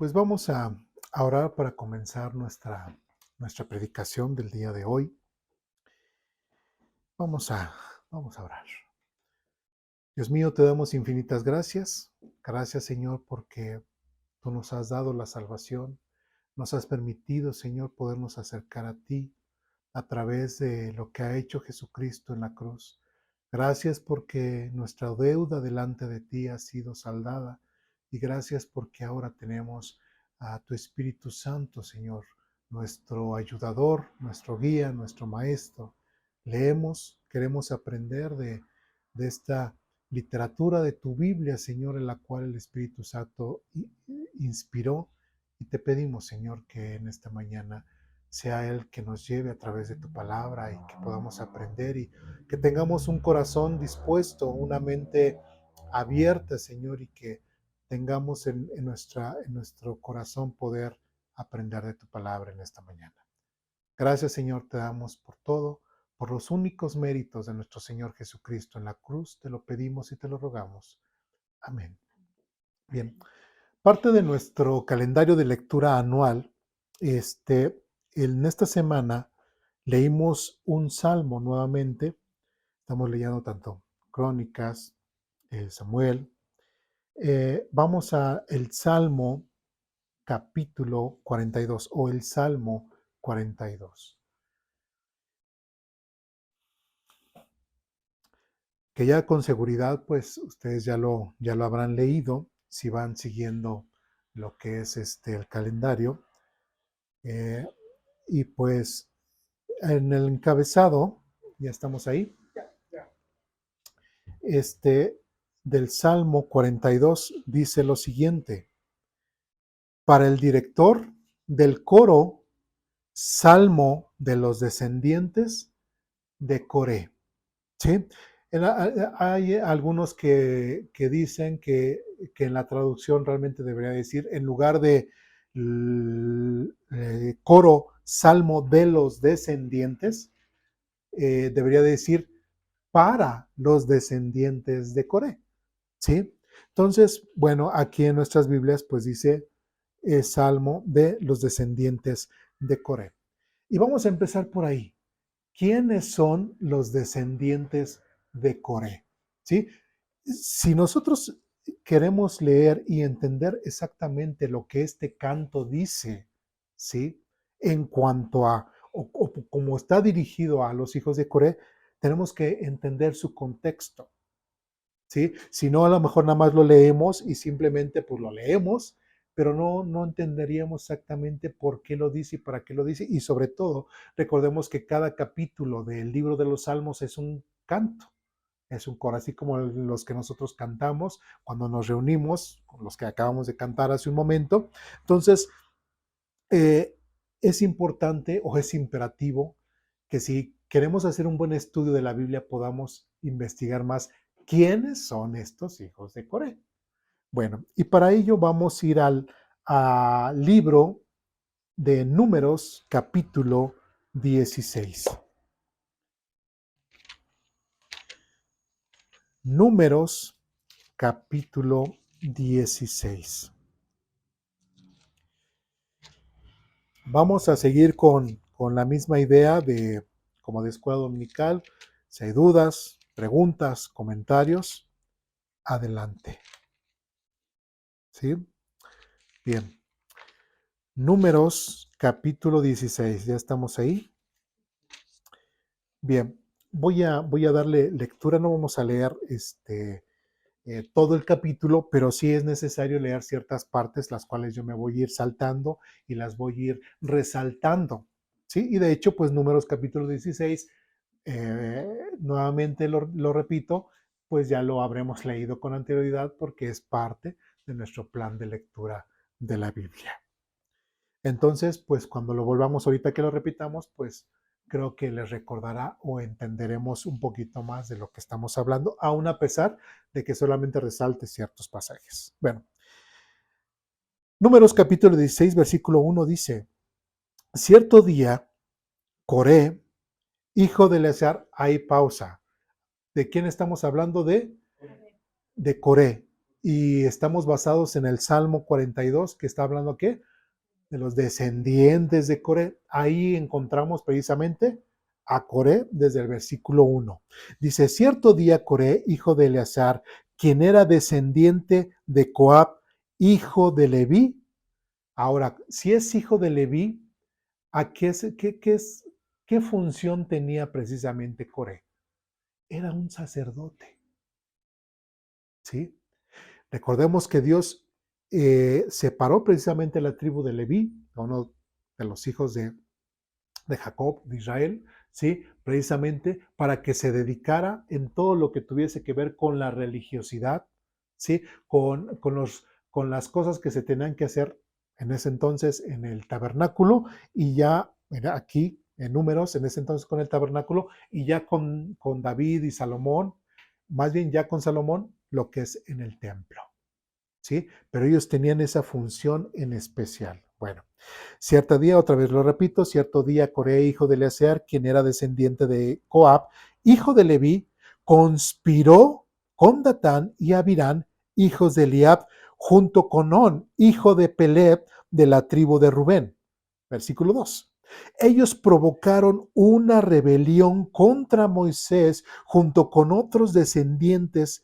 Pues vamos a orar para comenzar nuestra predicación del día de hoy. Vamos a, vamos a orar. Dios mío, te damos infinitas gracias. Gracias, Señor, porque tú nos has dado la salvación. Nos has permitido, Señor, podernos acercar a ti a través de lo que ha hecho Jesucristo en la cruz. Gracias porque nuestra deuda delante de ti ha sido saldada y gracias porque ahora tenemos a tu Espíritu Santo, Señor, nuestro ayudador, nuestro guía, nuestro maestro. Leemos, queremos aprender de esta literatura de tu Biblia, Señor, en la cual el Espíritu Santo inspiró y te pedimos, Señor, que en esta mañana sea Él que nos lleve a través de tu palabra y que podamos aprender y que tengamos un corazón dispuesto, una mente abierta, Señor, y que tengamos en nuestro corazón poder aprender de tu palabra en esta mañana. Gracias, Señor, te damos por todo, por los únicos méritos de nuestro Señor Jesucristo en la cruz, te lo pedimos y te lo rogamos. Amén. Bien, parte de nuestro calendario de lectura anual, en esta semana leímos un salmo nuevamente. Estamos leyendo tanto Crónicas, Samuel. Vamos a el Salmo capítulo 42 o el Salmo 42. Que ya con seguridad, pues ustedes ya lo habrán leído si van siguiendo lo que es el calendario. Y pues en el encabezado, ya estamos ahí, del Salmo 42 dice lo siguiente: para el director del coro, Salmo de los descendientes de Coré. ¿Sí? Hay algunos que dicen que en la traducción realmente debería decir, en lugar de coro, Salmo de los descendientes, debería decir para los descendientes de Coré. ¿Sí? Entonces, bueno, aquí en nuestras Biblias pues dice Salmo de los descendientes de Coré. Y vamos a empezar por ahí. ¿Quiénes son los descendientes de Coré? ¿Sí? Si nosotros queremos leer y entender exactamente lo que este canto dice, ¿sí? En cuanto a, o como está dirigido a los hijos de Coré, tenemos que entender su contexto, ¿sí? Si no, a lo mejor nada más lo leemos y simplemente pues lo leemos, pero no entenderíamos exactamente por qué lo dice y para qué lo dice. Y sobre todo, recordemos que cada capítulo del libro de los Salmos es un canto, es un coro, así como los que nosotros cantamos cuando nos reunimos, con los que acabamos de cantar hace un momento. Entonces, es importante o es imperativo que si queremos hacer un buen estudio de la Biblia podamos investigar más quiénes son estos hijos de Coré. Bueno, y para ello vamos a ir al libro de Números, capítulo 16. Números, capítulo 16. Vamos a seguir con la misma idea como de escuela dominical. Si hay dudas, preguntas, comentarios, adelante. ¿Sí? Bien. Números, capítulo 16. ¿Ya estamos ahí? Bien. Voy a darle lectura. No vamos a leer todo el capítulo, pero sí es necesario leer ciertas partes, las cuales yo me voy a ir saltando y las voy a ir resaltando. ¿Sí? Y de hecho, pues Números capítulo 16, nuevamente lo repito, pues ya lo habremos leído con anterioridad porque es parte de nuestro plan de lectura de la Biblia. Entonces, pues cuando lo volvamos ahorita que lo repitamos, pues creo que les recordará o entenderemos un poquito más de lo que estamos hablando, aun a pesar de que solamente resalte ciertos pasajes. Bueno, Números capítulo 16, versículo 1 dice: cierto día, Coré, hijo de Eleazar, hay pausa. ¿De quién estamos hablando? De Coré, y estamos basados en el Salmo 42, que está hablando ¿qué? De los descendientes de Coré. Ahí encontramos precisamente a Coré desde el versículo 1. Dice, cierto día Coré, hijo de Eleazar, quien era descendiente de Coab, hijo de Leví. Ahora, si es hijo de Leví, ¿a qué función tenía precisamente Coré? Era un sacerdote, ¿sí? Recordemos que Dios separó precisamente la tribu de Leví, uno de los hijos de Jacob, de Israel, ¿sí? Precisamente para que se dedicara en todo lo que tuviese que ver con la religiosidad, ¿sí? Con las cosas que se tenían que hacer en ese entonces en el tabernáculo y ya aquí en Números, en ese entonces con el tabernáculo y ya con David y Salomón, más bien ya con Salomón, lo que es en el templo, ¿sí? Pero ellos tenían esa función en especial. Bueno, cierto día, otra vez lo repito, cierto día Coré, hijo de Eleazar, quien era descendiente de Coab, hijo de Leví, conspiró con Datán y Abirán, hijos de Eliab, junto con On, hijo de Peleb, de la tribu de Rubén. Versículo 2. Ellos provocaron una rebelión contra Moisés junto con otros descendientes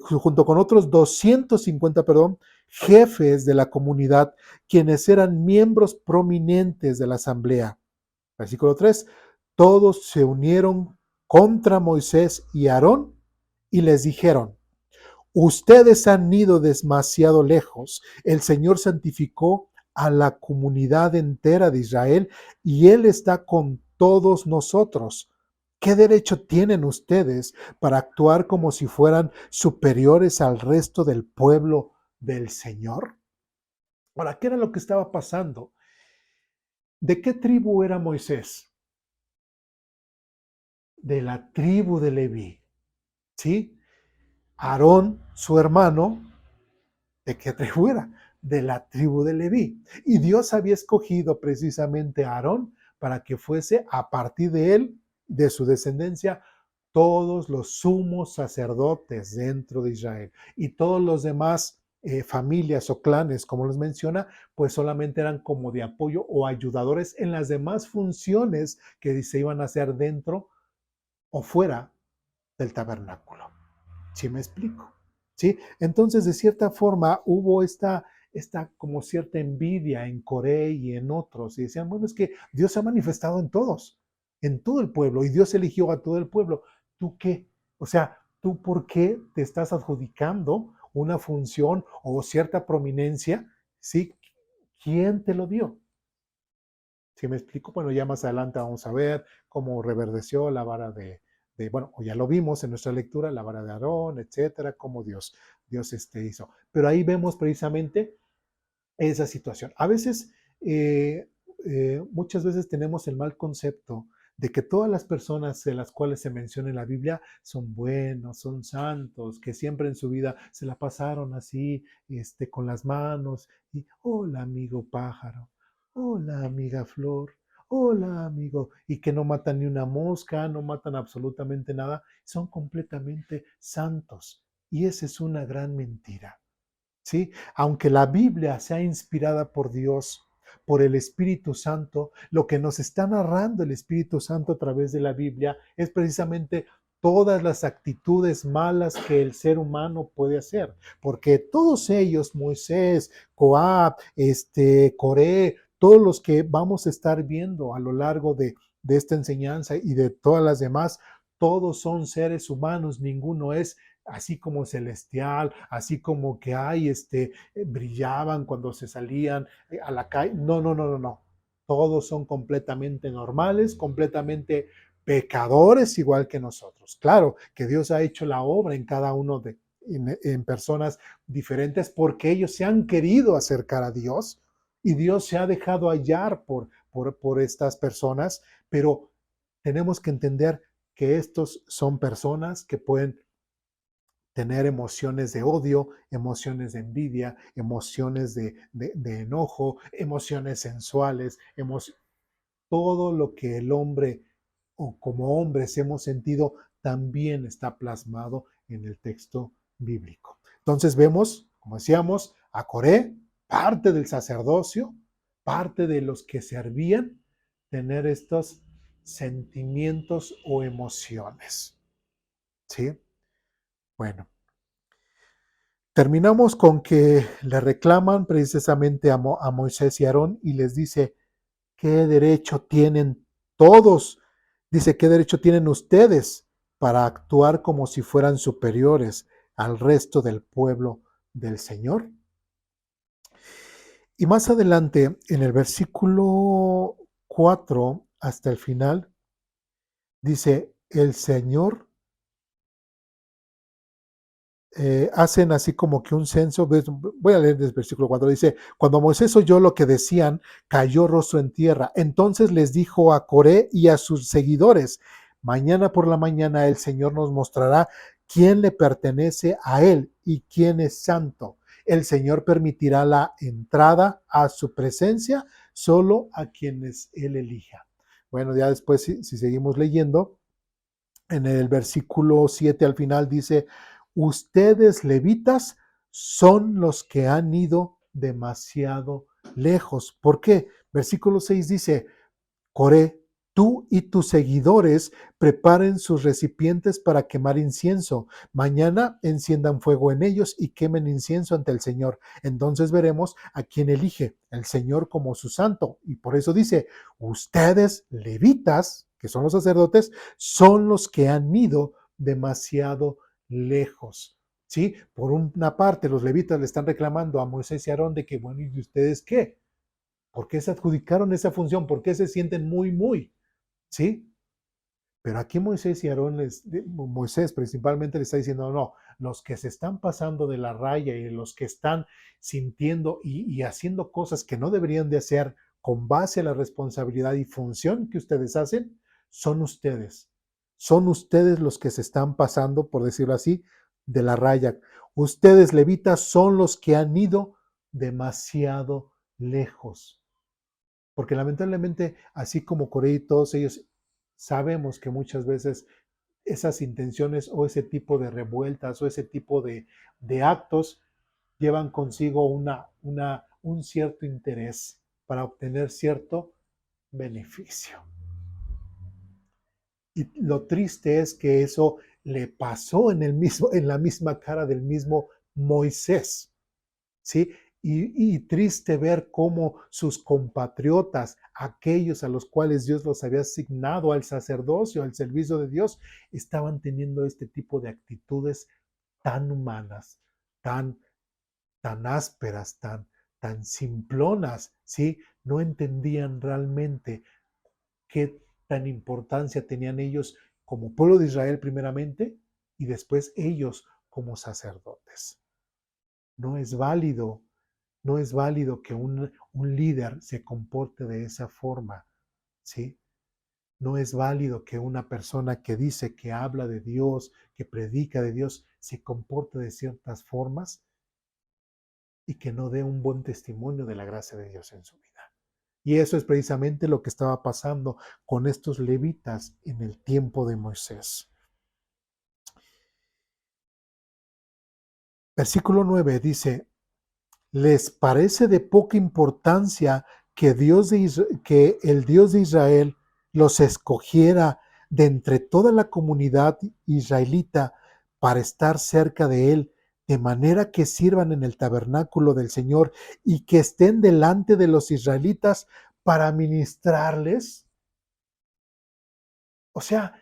junto con otros 250, jefes de la comunidad, quienes eran miembros prominentes de la asamblea. Versículo 3. Todos se unieron contra Moisés y Aarón y les dijeron, ustedes han ido demasiado lejos. El Señor santificó a la comunidad entera de Israel y Él está con todos nosotros. ¿Qué derecho tienen ustedes para actuar como si fueran superiores al resto del pueblo del Señor? Ahora, ¿qué era lo que estaba pasando? ¿De qué tribu era Moisés? De la tribu de Leví, ¿sí? Aarón, su hermano, ¿de qué tribu era? De la tribu de Leví. Y Dios había escogido precisamente a Aarón para que fuese a partir de él, de su descendencia, todos los sumos sacerdotes dentro de Israel. Y todos los demás familias o clanes, como los menciona, pues solamente eran como de apoyo o ayudadores en las demás funciones que se iban a hacer dentro o fuera del tabernáculo. ¿Sí me explico? ¿Sí? Entonces, de cierta forma, hubo esta como cierta envidia en Coré y en otros, y decían, bueno, es que Dios se ha manifestado en todos, en todo el pueblo, y Dios eligió a todo el pueblo. ¿Tú qué? O sea, ¿tú por qué te estás adjudicando una función o cierta prominencia? ¿Sí? ¿Quién te lo dio? Si me explico, bueno, ya más adelante vamos a ver cómo reverdeció la vara bueno, ya lo vimos en nuestra lectura, la vara de Aarón, etcétera, cómo Dios hizo. Pero ahí vemos precisamente esa situación. A veces, muchas veces tenemos el mal concepto de que todas las personas de las cuales se menciona en la Biblia son buenos, son santos, que siempre en su vida se la pasaron así, con las manos, y hola amigo pájaro, hola amiga flor, hola amigo, y que no matan ni una mosca, no matan absolutamente nada, son completamente santos. Y esa es una gran mentira. ¿Sí? Aunque la Biblia sea inspirada por Dios, por el Espíritu Santo, lo que nos está narrando el Espíritu Santo a través de la Biblia es precisamente todas las actitudes malas que el ser humano puede hacer, porque todos ellos, Moisés, Coab, Coré, todos los que vamos a estar viendo a lo largo de esta enseñanza y de todas las demás, todos son seres humanos, ninguno es así como celestial, así como que brillaban cuando se salían a la calle. No, no, no, no, no. Todos son completamente normales, completamente pecadores igual que nosotros. Claro que Dios ha hecho la obra en cada uno en personas diferentes porque ellos se han querido acercar a Dios y Dios se ha dejado hallar por estas personas, pero tenemos que entender que estos son personas que pueden tener emociones de odio, emociones de envidia, emociones de enojo, emociones sensuales, todo lo que el hombre o como hombres hemos sentido también está plasmado en el texto bíblico. Entonces vemos, como decíamos, a Coré, parte del sacerdocio, parte de los que servían, tener estos sentimientos o emociones. ¿Sí? Bueno, terminamos con que le reclaman precisamente a Moisés y Aarón y les dice, ¿qué derecho tienen todos? Dice, ¿qué derecho tienen ustedes para actuar como si fueran superiores al resto del pueblo del Señor? Y más adelante, en el versículo 4 hasta el final, dice, el Señor hacen así como que un censo. Voy a leer desde el versículo 4. Dice, cuando Moisés oyó lo que decían, cayó rostro en tierra. Entonces les dijo a Coré y a sus seguidores, mañana por la mañana el Señor nos mostrará quién le pertenece a él y quién es santo. El Señor permitirá la entrada a su presencia solo a quienes él elija. Bueno, ya después, si seguimos leyendo, en el versículo 7 al final dice, ustedes levitas son los que han ido demasiado lejos. ¿Por qué? Versículo 6 dice, Coré, tú y tus seguidores preparen sus recipientes para quemar incienso. Mañana enciendan fuego en ellos y quemen incienso ante el Señor. Entonces veremos a quién elige el Señor como su santo. Y por eso dice, ustedes, levitas, que son los sacerdotes, son los que han ido demasiado lejos. ¿Sí? Por una parte, los levitas le están reclamando a Moisés y Aarón de que, bueno, ¿y ustedes qué? ¿Por qué se adjudicaron esa función? ¿Por qué se sienten muy? ¿Sí? Pero aquí Moisés y Aarón, Moisés principalmente le está diciendo, no, los que se están pasando de la raya y los que están sintiendo y haciendo cosas que no deberían de hacer con base a la responsabilidad y función que ustedes hacen, son ustedes. Son ustedes los que se están pasando, por decirlo así, de la raya. Ustedes, levitas, son los que han ido demasiado lejos. Porque lamentablemente, así como Corey y todos ellos, sabemos que muchas veces esas intenciones o ese tipo de revueltas o ese tipo de actos llevan consigo un cierto interés para obtener cierto beneficio. Y lo triste es que eso le pasó en la misma cara del mismo Moisés. ¿Sí? Y triste ver cómo sus compatriotas, aquellos a los cuales Dios los había asignado al sacerdocio, al servicio de Dios, estaban teniendo este tipo de actitudes tan humanas, tan, tan ásperas, tan simplonas, ¿sí? No entendían realmente qué tan importancia tenían ellos como pueblo de Israel primeramente y después ellos como sacerdotes. No es válido no es válido que un líder se comporte de esa forma, ¿sí? No es válido que una persona que dice que habla de Dios, que predica de Dios, se comporte de ciertas formas y que no dé un buen testimonio de la gracia de Dios en su vida. Y eso es precisamente lo que estaba pasando con estos levitas en el tiempo de Moisés. Versículo 9 dice, ¿les parece de poca importancia que, que el Dios de Israel los escogiera de entre toda la comunidad israelita para estar cerca de Él, de manera que sirvan en el tabernáculo del Señor y que estén delante de los israelitas para ministrarles? O sea,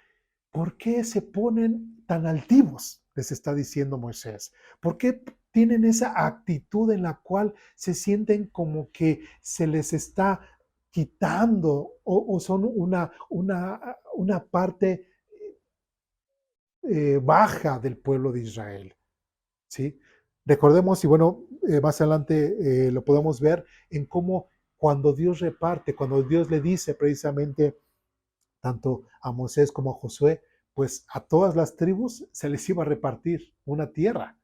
¿por qué se ponen tan altivos? Les está diciendo Moisés. ¿Por qué tienen esa actitud en la cual se sienten como que se les está quitando o son una parte baja del pueblo de Israel? ¿Sí? Recordemos, y bueno, más adelante lo podemos ver en cómo cuando Dios reparte, cuando Dios le dice precisamente tanto a Moisés como a Josué, pues a todas las tribus se les iba a repartir una tierra,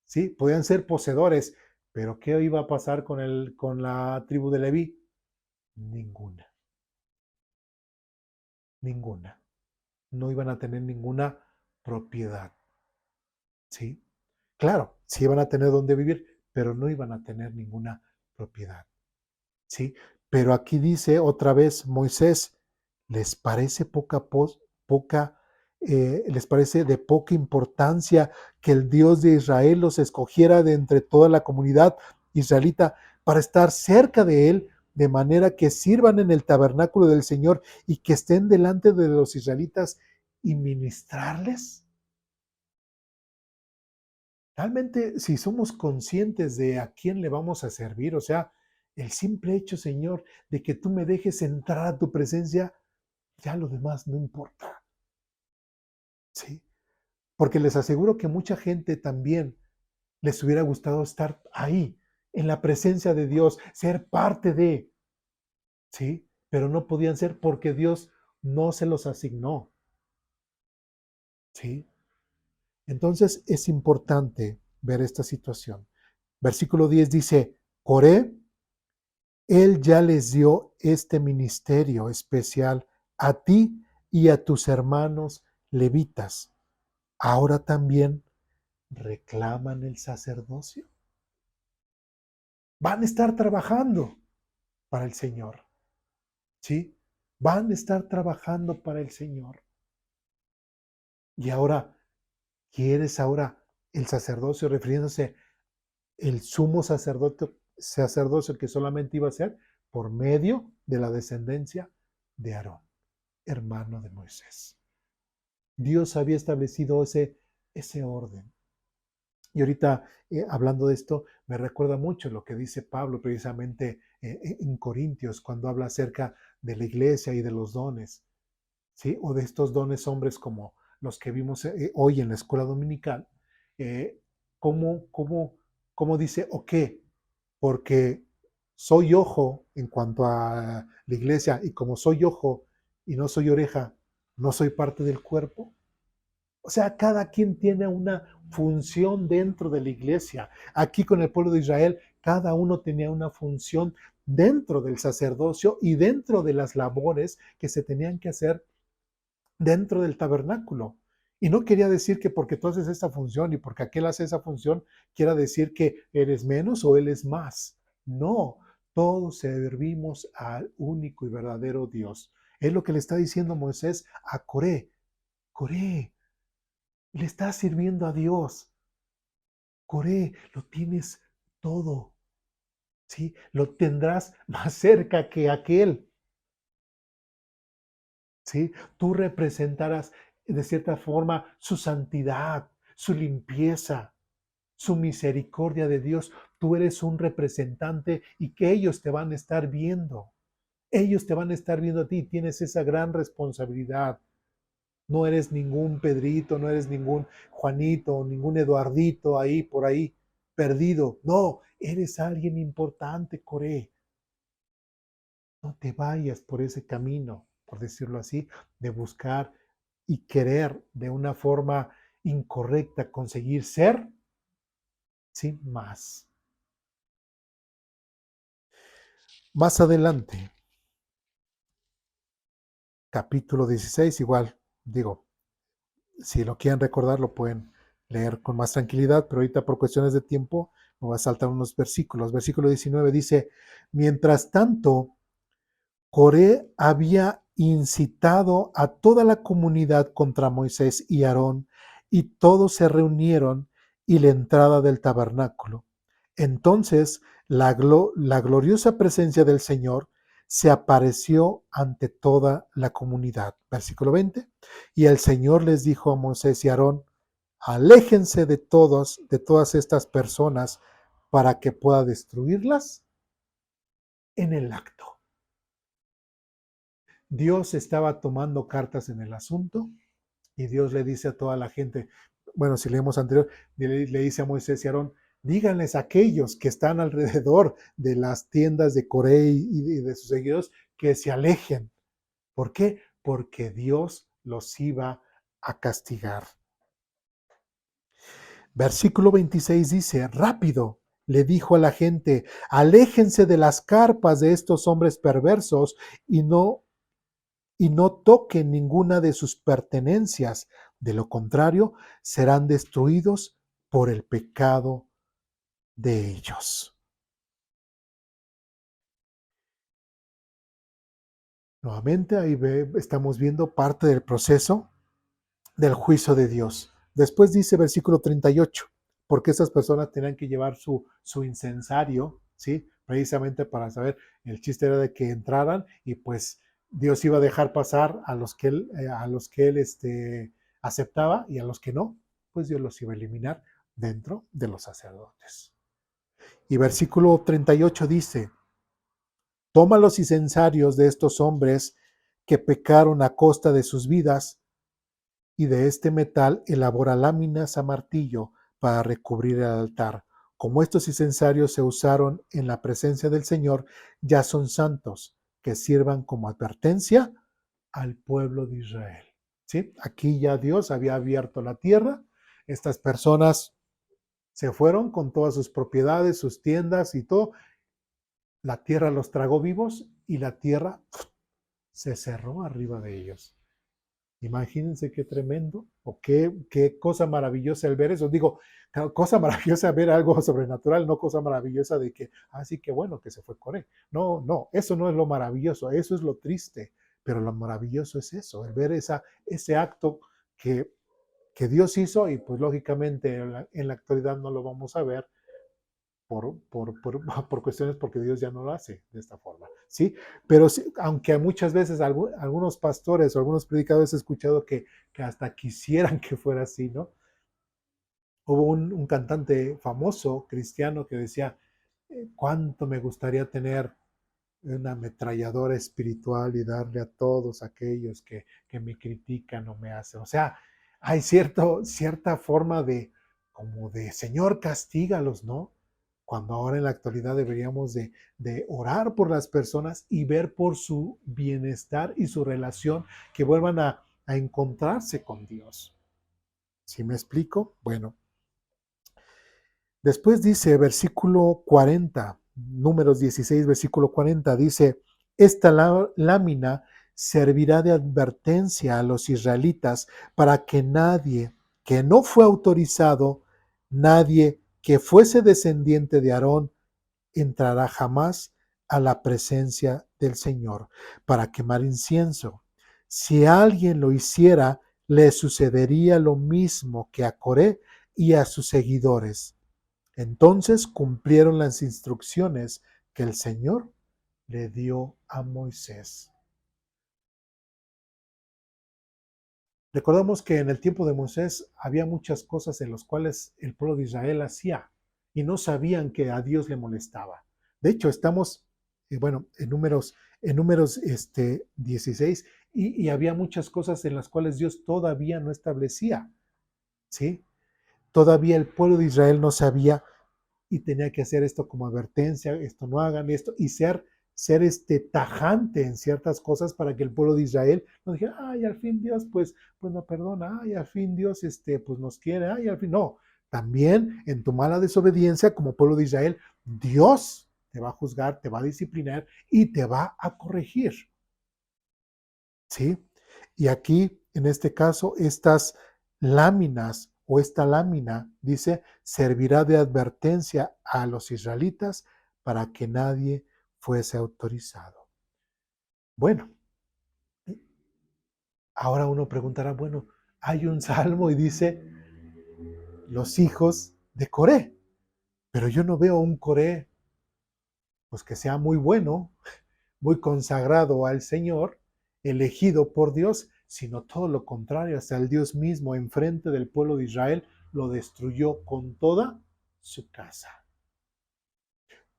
¿sí? Podían ser poseedores, pero ¿qué iba a pasar con la tribu de Leví? Ninguna, ninguna. No iban a tener ninguna propiedad, ¿sí? Claro, sí iban a tener donde vivir, pero no iban a tener ninguna propiedad, ¿sí? Pero aquí dice otra vez Moisés, ¿les parece poca, les parece de poca importancia que el Dios de Israel los escogiera de entre toda la comunidad israelita para estar cerca de él, de manera que sirvan en el tabernáculo del Señor y que estén delante de los israelitas y ministrarles? Realmente, si somos conscientes de a quién le vamos a servir, o sea, el simple hecho, Señor, de que tú me dejes entrar a tu presencia, ya lo demás no importa, ¿sí? Porque les aseguro que mucha gente también les hubiera gustado estar ahí, en la presencia de Dios, ser parte de, ¿sí? Pero no podían ser porque Dios no se los asignó, ¿sí? Entonces es importante ver esta situación. Versículo 10 dice, Coré, él ya les dio este ministerio especial a ti y a tus hermanos levitas. Ahora también reclaman el sacerdocio. Van a estar trabajando para el Señor, ¿sí? Van a estar trabajando para el Señor. Y ahora, ¿quieres ahora el sacerdocio refiriéndose el sumo sacerdocio que solamente iba a ser por medio de la descendencia de Aarón, hermano de Moisés? Dios había establecido ese orden. Y ahorita, hablando de esto, me recuerda mucho lo que dice Pablo precisamente en Corintios, cuando habla acerca de la iglesia y de los dones, ¿sí? O de estos dones hombres como los que vimos hoy en la escuela dominical. Eh, ¿cómo, cómo, cómo dice, o qué? Porque soy ojo en cuanto a la iglesia, y como soy ojo y no soy oreja, no soy parte del cuerpo. O sea, cada quien tiene una función dentro de la iglesia. Aquí con el pueblo de Israel, cada uno tenía una función dentro del sacerdocio y dentro de las labores que se tenían que hacer dentro del tabernáculo. Y no quería decir que porque tú haces esta función y porque aquel hace esa función, quiera decir que eres menos o él es más. No, todos servimos al único y verdadero Dios. Es lo que le está diciendo Moisés a Coré. Coré, le estás sirviendo a Dios. Coré, lo tienes todo, ¿sí? Lo tendrás más cerca que aquel, ¿sí? Tú representarás de cierta forma su santidad, su limpieza, su misericordia de Dios. Tú eres un representante y que ellos te van a estar viendo. Ellos te van a estar viendo a ti. Tienes esa gran responsabilidad. No eres ningún Pedrito, no eres ningún Juanito, ningún Eduardito ahí por ahí perdido. No, eres alguien importante, Coré. No te vayas por ese camino, por decirlo así, de buscar y querer de una forma incorrecta conseguir ser sin más. Más adelante, capítulo 16, igual, digo, si lo quieren recordar, lo pueden leer con más tranquilidad, pero ahorita por cuestiones de tiempo me voy a saltar unos versículos. Versículo 19 dice, mientras tanto, Coré había incitado a toda la comunidad contra Moisés y Aarón, y todos se reunieron y la entrada del tabernáculo. Entonces la gloriosa presencia del Señor se apareció ante toda la comunidad. Versículo 20. Y el Señor les dijo a Moisés y Aarón, aléjense de todas estas personas para que pueda destruirlas en el acto. Dios estaba tomando cartas en el asunto y Dios le dice a toda la gente, bueno, si leemos anterior, le dice a Moisés y Aarón, díganles a aquellos que están alrededor de las tiendas de Coré y de sus seguidores que se alejen. ¿Por qué? Porque Dios los iba a castigar. Versículo 26 dice, rápido, le dijo a la gente, aléjense de las carpas de estos hombres perversos y no toquen ninguna de sus pertenencias. De lo contrario, serán destruidos por el pecado de ellos. Nuevamente ahí estamos viendo parte del proceso del juicio de Dios. Después dice versículo 38, porque esas personas tenían que llevar su incensario, ¿sí? Precisamente para saber, el chiste era de que entraran y pues Dios iba a dejar pasar a los que él aceptaba, y a los que no, pues Dios los iba a eliminar dentro de los sacerdotes. Y versículo 38 dice, toma los incensarios de estos hombres que pecaron a costa de sus vidas, y de este metal elabora láminas a martillo para recubrir el altar. Como estos incensarios se usaron en la presencia del Señor, ya son santos, que sirvan como advertencia al pueblo de Israel. ¿Sí? Aquí ya Dios había abierto la tierra. Estas personas se fueron con todas sus propiedades, sus tiendas y todo. La tierra los tragó vivos y la tierra se cerró arriba de ellos. Imagínense qué tremendo, o qué cosa maravillosa el ver eso. Digo, cosa maravillosa ver algo sobrenatural, no cosa maravillosa de que, sí, qué bueno que se fue Coré. No, no, eso no es lo maravilloso, eso es lo triste. Pero lo maravilloso es eso, el ver ese acto que Dios hizo, y pues lógicamente en la actualidad no lo vamos a ver por cuestiones, porque Dios ya no lo hace de esta forma, ¿sí? Pero sí, aunque muchas veces algunos pastores o algunos predicadores he escuchado que hasta quisieran que fuera así, ¿no? Hubo un cantante famoso cristiano que decía, cuánto me gustaría tener una ametralladora espiritual y darle a todos aquellos que me critican o me hacen. O sea, hay cierta forma como de Señor, castígalos, ¿no? Cuando ahora en la actualidad deberíamos de orar por las personas y ver por su bienestar y su relación, que vuelvan a encontrarse con Dios. ¿Sí me explico? Bueno, después dice versículo 40, Números 16, versículo 40, dice, esta lámina servirá de advertencia a los israelitas para que nadie que no fue autorizado, nadie que fuese descendiente de Aarón, entrará jamás a la presencia del Señor para quemar incienso. Si alguien lo hiciera, le sucedería lo mismo que a Coré y a sus seguidores. Entonces cumplieron las instrucciones que el Señor le dio a Moisés. Recordamos que en el tiempo de Moisés había muchas cosas en las cuales el pueblo de Israel hacía y no sabían que a Dios le molestaba. De hecho, estamos, en números 16, y había muchas cosas en las cuales Dios todavía no establecía, ¿sí? Todavía el pueblo de Israel no sabía y tenía que hacer esto como advertencia, esto no hagan esto, y ser tajante en ciertas cosas para que el pueblo de Israel no dijera, al fin Dios pues no perdona, al fin Dios pues nos quiere, al fin no. También en tu mala desobediencia como pueblo de Israel, Dios te va a juzgar, te va a disciplinar y te va a corregir. ¿Sí? Y aquí, en este caso, estas láminas o esta lámina, dice, servirá de advertencia a los israelitas para que nadie fuese autorizado. Bueno, ahora uno preguntará, bueno, hay un salmo y dice, los hijos de Coré, pero yo no veo un Coré pues que sea muy bueno, muy consagrado al Señor, elegido por Dios, sino todo lo contrario, hasta el Dios mismo enfrente del pueblo de Israel lo destruyó con toda su casa.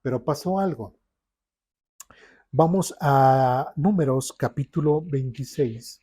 Pero pasó algo. Vamos a Números capítulo 26.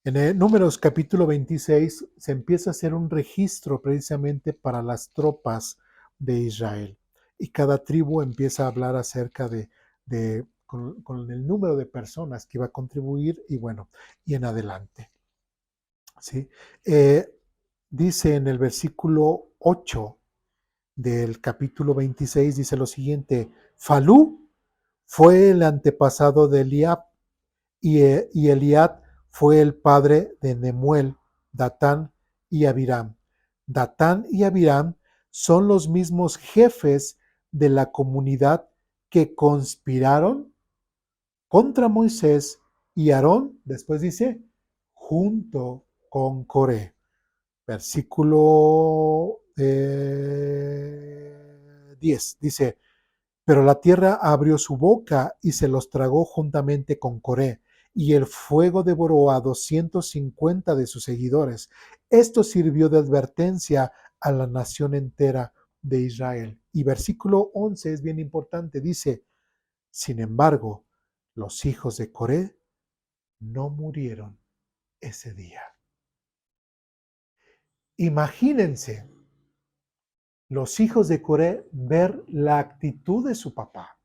En el Números capítulo 26 se empieza a hacer un registro precisamente para las tropas de Israel. Y cada tribu empieza a hablar acerca de con el número de personas que iba a contribuir y bueno, y en adelante. ¿Sí? Dice en el versículo 8 del capítulo 26, dice lo siguiente: Falú fue el antepasado de Eliab, y Eliab fue el padre de Nemuel, Datán y Abiram. Datán y Abiram son los mismos jefes de la comunidad que conspiraron contra Moisés y Aarón, después dice, junto con Coré. Versículo 10 dice: Pero la tierra abrió su boca y se los tragó juntamente con Coré, y el fuego devoró a 250 de sus seguidores. Esto sirvió de advertencia a la nación entera de Israel. Y versículo 11 es bien importante, dice: Sin embargo, los hijos de Coré no murieron ese día. Imagínense los hijos de Coré ver la actitud de su papá,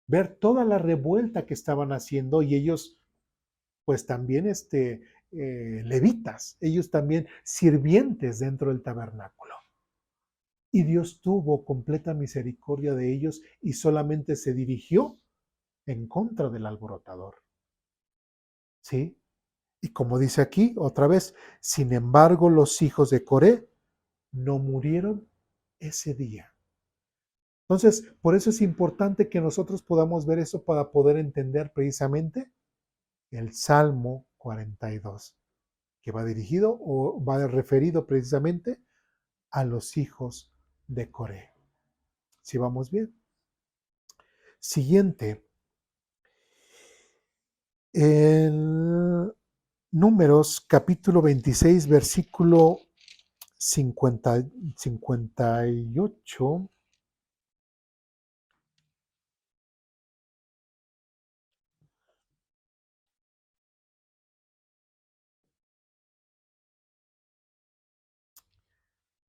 ver toda la revuelta que estaban haciendo, y ellos pues también levitas, ellos también sirvientes dentro del tabernáculo. Y Dios tuvo completa misericordia de ellos y solamente se dirigió en contra del alborotador. ¿Sí? Y como dice aquí otra vez, sin embargo los hijos de Coré no murieron ese día. Entonces, por eso es importante que nosotros podamos ver eso para poder entender precisamente el Salmo 42, que va dirigido o va referido precisamente a los hijos de Coré. ¿Sí vamos bien? Siguiente. En Números capítulo 26, versículo 58.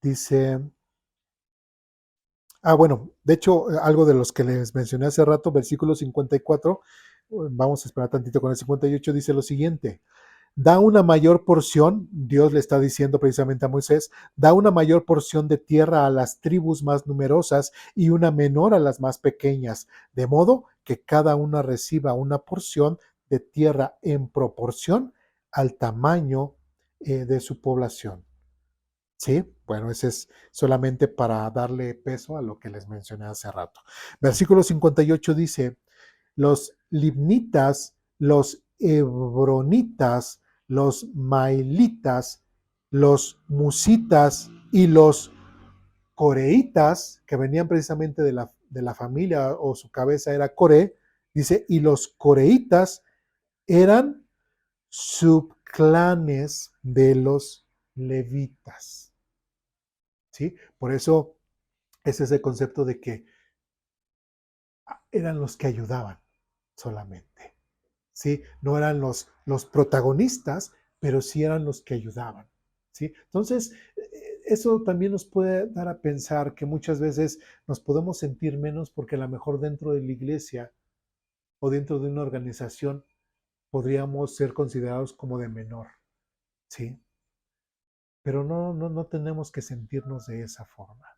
Dice, bueno, de hecho, algo de los que les mencioné hace rato, versículo 54, vamos a esperar tantito con el 58, dice lo siguiente: da una mayor porción, Dios le está diciendo precisamente a Moisés, da una mayor porción de tierra a las tribus más numerosas y una menor a las más pequeñas, de modo que cada una reciba una porción de tierra en proporción al tamaño de su población. Sí, bueno, ese es solamente para darle peso a lo que les mencioné hace rato. Versículo 58 dice: los libnitas, los hebronitas, los mailitas, los musitas y los coreitas, que venían precisamente de la familia, o su cabeza era Coré, dice, y los coreitas eran subclanes de los levitas. ¿Sí? Por eso es ese concepto de que eran los que ayudaban solamente. ¿Sí? No eran los protagonistas, pero sí eran los que ayudaban. ¿Sí? Entonces, eso también nos puede dar a pensar que muchas veces nos podemos sentir menos porque a lo mejor dentro de la iglesia o dentro de una organización podríamos ser considerados como de menor. ¿Sí? Pero no tenemos que sentirnos de esa forma.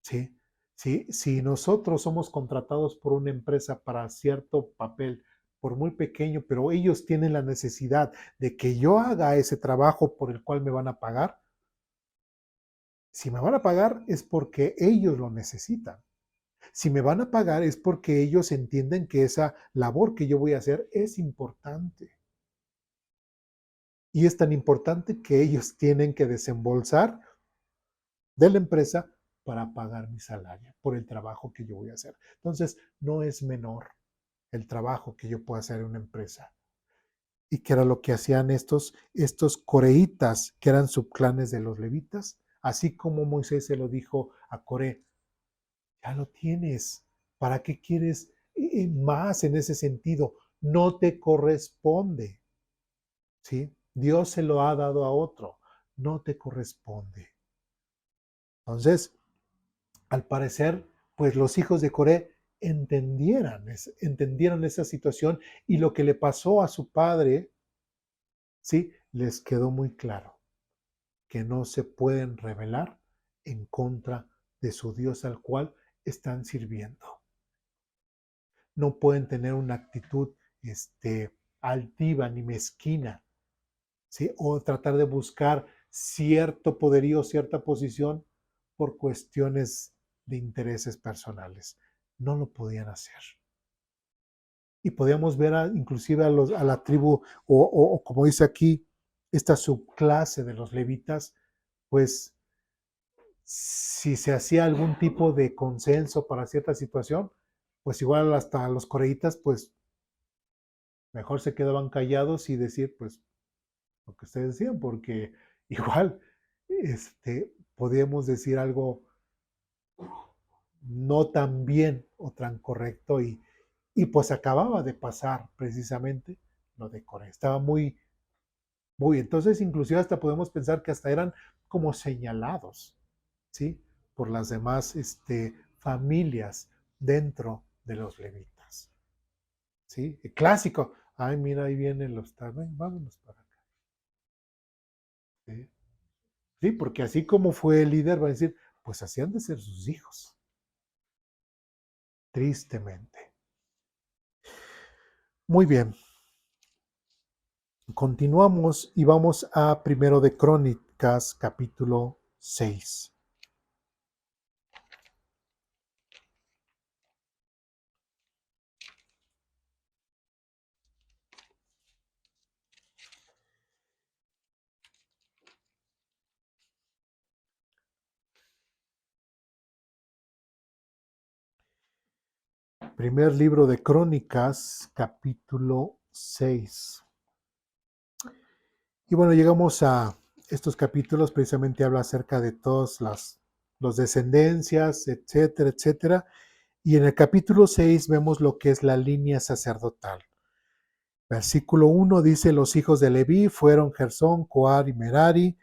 ¿Sí? ¿Sí? Si nosotros somos contratados por una empresa para cierto papel, por muy pequeño, pero ellos tienen la necesidad de que yo haga ese trabajo por el cual me van a pagar, si me van a pagar es porque ellos lo necesitan. Si me van a pagar es porque ellos entienden que esa labor que yo voy a hacer es importante. Y es tan importante que ellos tienen que desembolsar de la empresa para pagar mi salario por el trabajo que yo voy a hacer. Entonces, no es menor el trabajo que yo pueda hacer en una empresa. ¿Y qué era lo que hacían estos coreitas, que eran subclanes de los levitas? Así como Moisés se lo dijo a Coré: ya lo tienes, ¿para qué quieres más en ese sentido? No te corresponde, ¿sí? Dios se lo ha dado a otro, no te corresponde. Entonces, al parecer, pues los hijos de Coré entendieran esa situación y lo que le pasó a su padre, ¿sí? Les quedó muy claro que no se pueden rebelar en contra de su Dios al cual están sirviendo. No pueden tener una actitud altiva ni mezquina, ¿sí? O tratar de buscar cierto poderío, cierta posición por cuestiones de intereses personales. No lo podían hacer. Y podíamos ver inclusive a la tribu, o como dice aquí, esta subclase de los levitas, pues si se hacía algún tipo de consenso para cierta situación, pues igual hasta los coreitas, pues mejor se quedaban callados y decir, pues, lo que ustedes decían, porque igual, podíamos decir algo no tan bien o tan correcto y pues acababa de pasar precisamente lo de Corea. Estaba entonces inclusive hasta podemos pensar que hasta eran como señalados, ¿sí? Por las demás familias dentro de los levitas, ¿sí? El clásico, ay, mira, ahí vienen los también, vámonos para acá, ¿sí? Sí, porque así como fue el líder, va a decir, pues así han de ser sus hijos, tristemente. Muy bien, continuamos y vamos a Primero de Crónicas, capítulo 6. Primer libro de Crónicas, capítulo 6. Y bueno, llegamos a estos capítulos, precisamente habla acerca de todas las descendencias, etcétera, etcétera. Y en el capítulo 6 vemos lo que es la línea sacerdotal. Versículo 1 dice, los hijos de Leví fueron Gersón, Coar y Merari.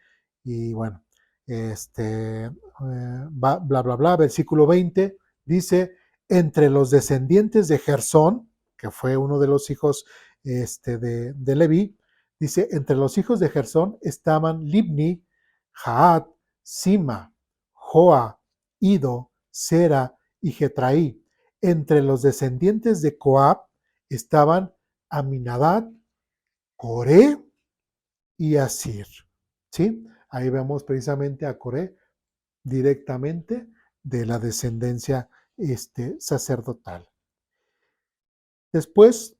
Y bueno, bla, bla, bla. Versículo 20 dice, entre los descendientes de Gersón, que fue uno de los hijos de Leví, dice, entre los hijos de Gersón estaban Libni, Jaat, Sima, Joa, Ido, Sera y Getraí. Entre los descendientes de Coab estaban Aminadab, Coré y Asir. ¿Sí? Ahí vemos precisamente a Coré directamente de la descendencia sacerdotal. Después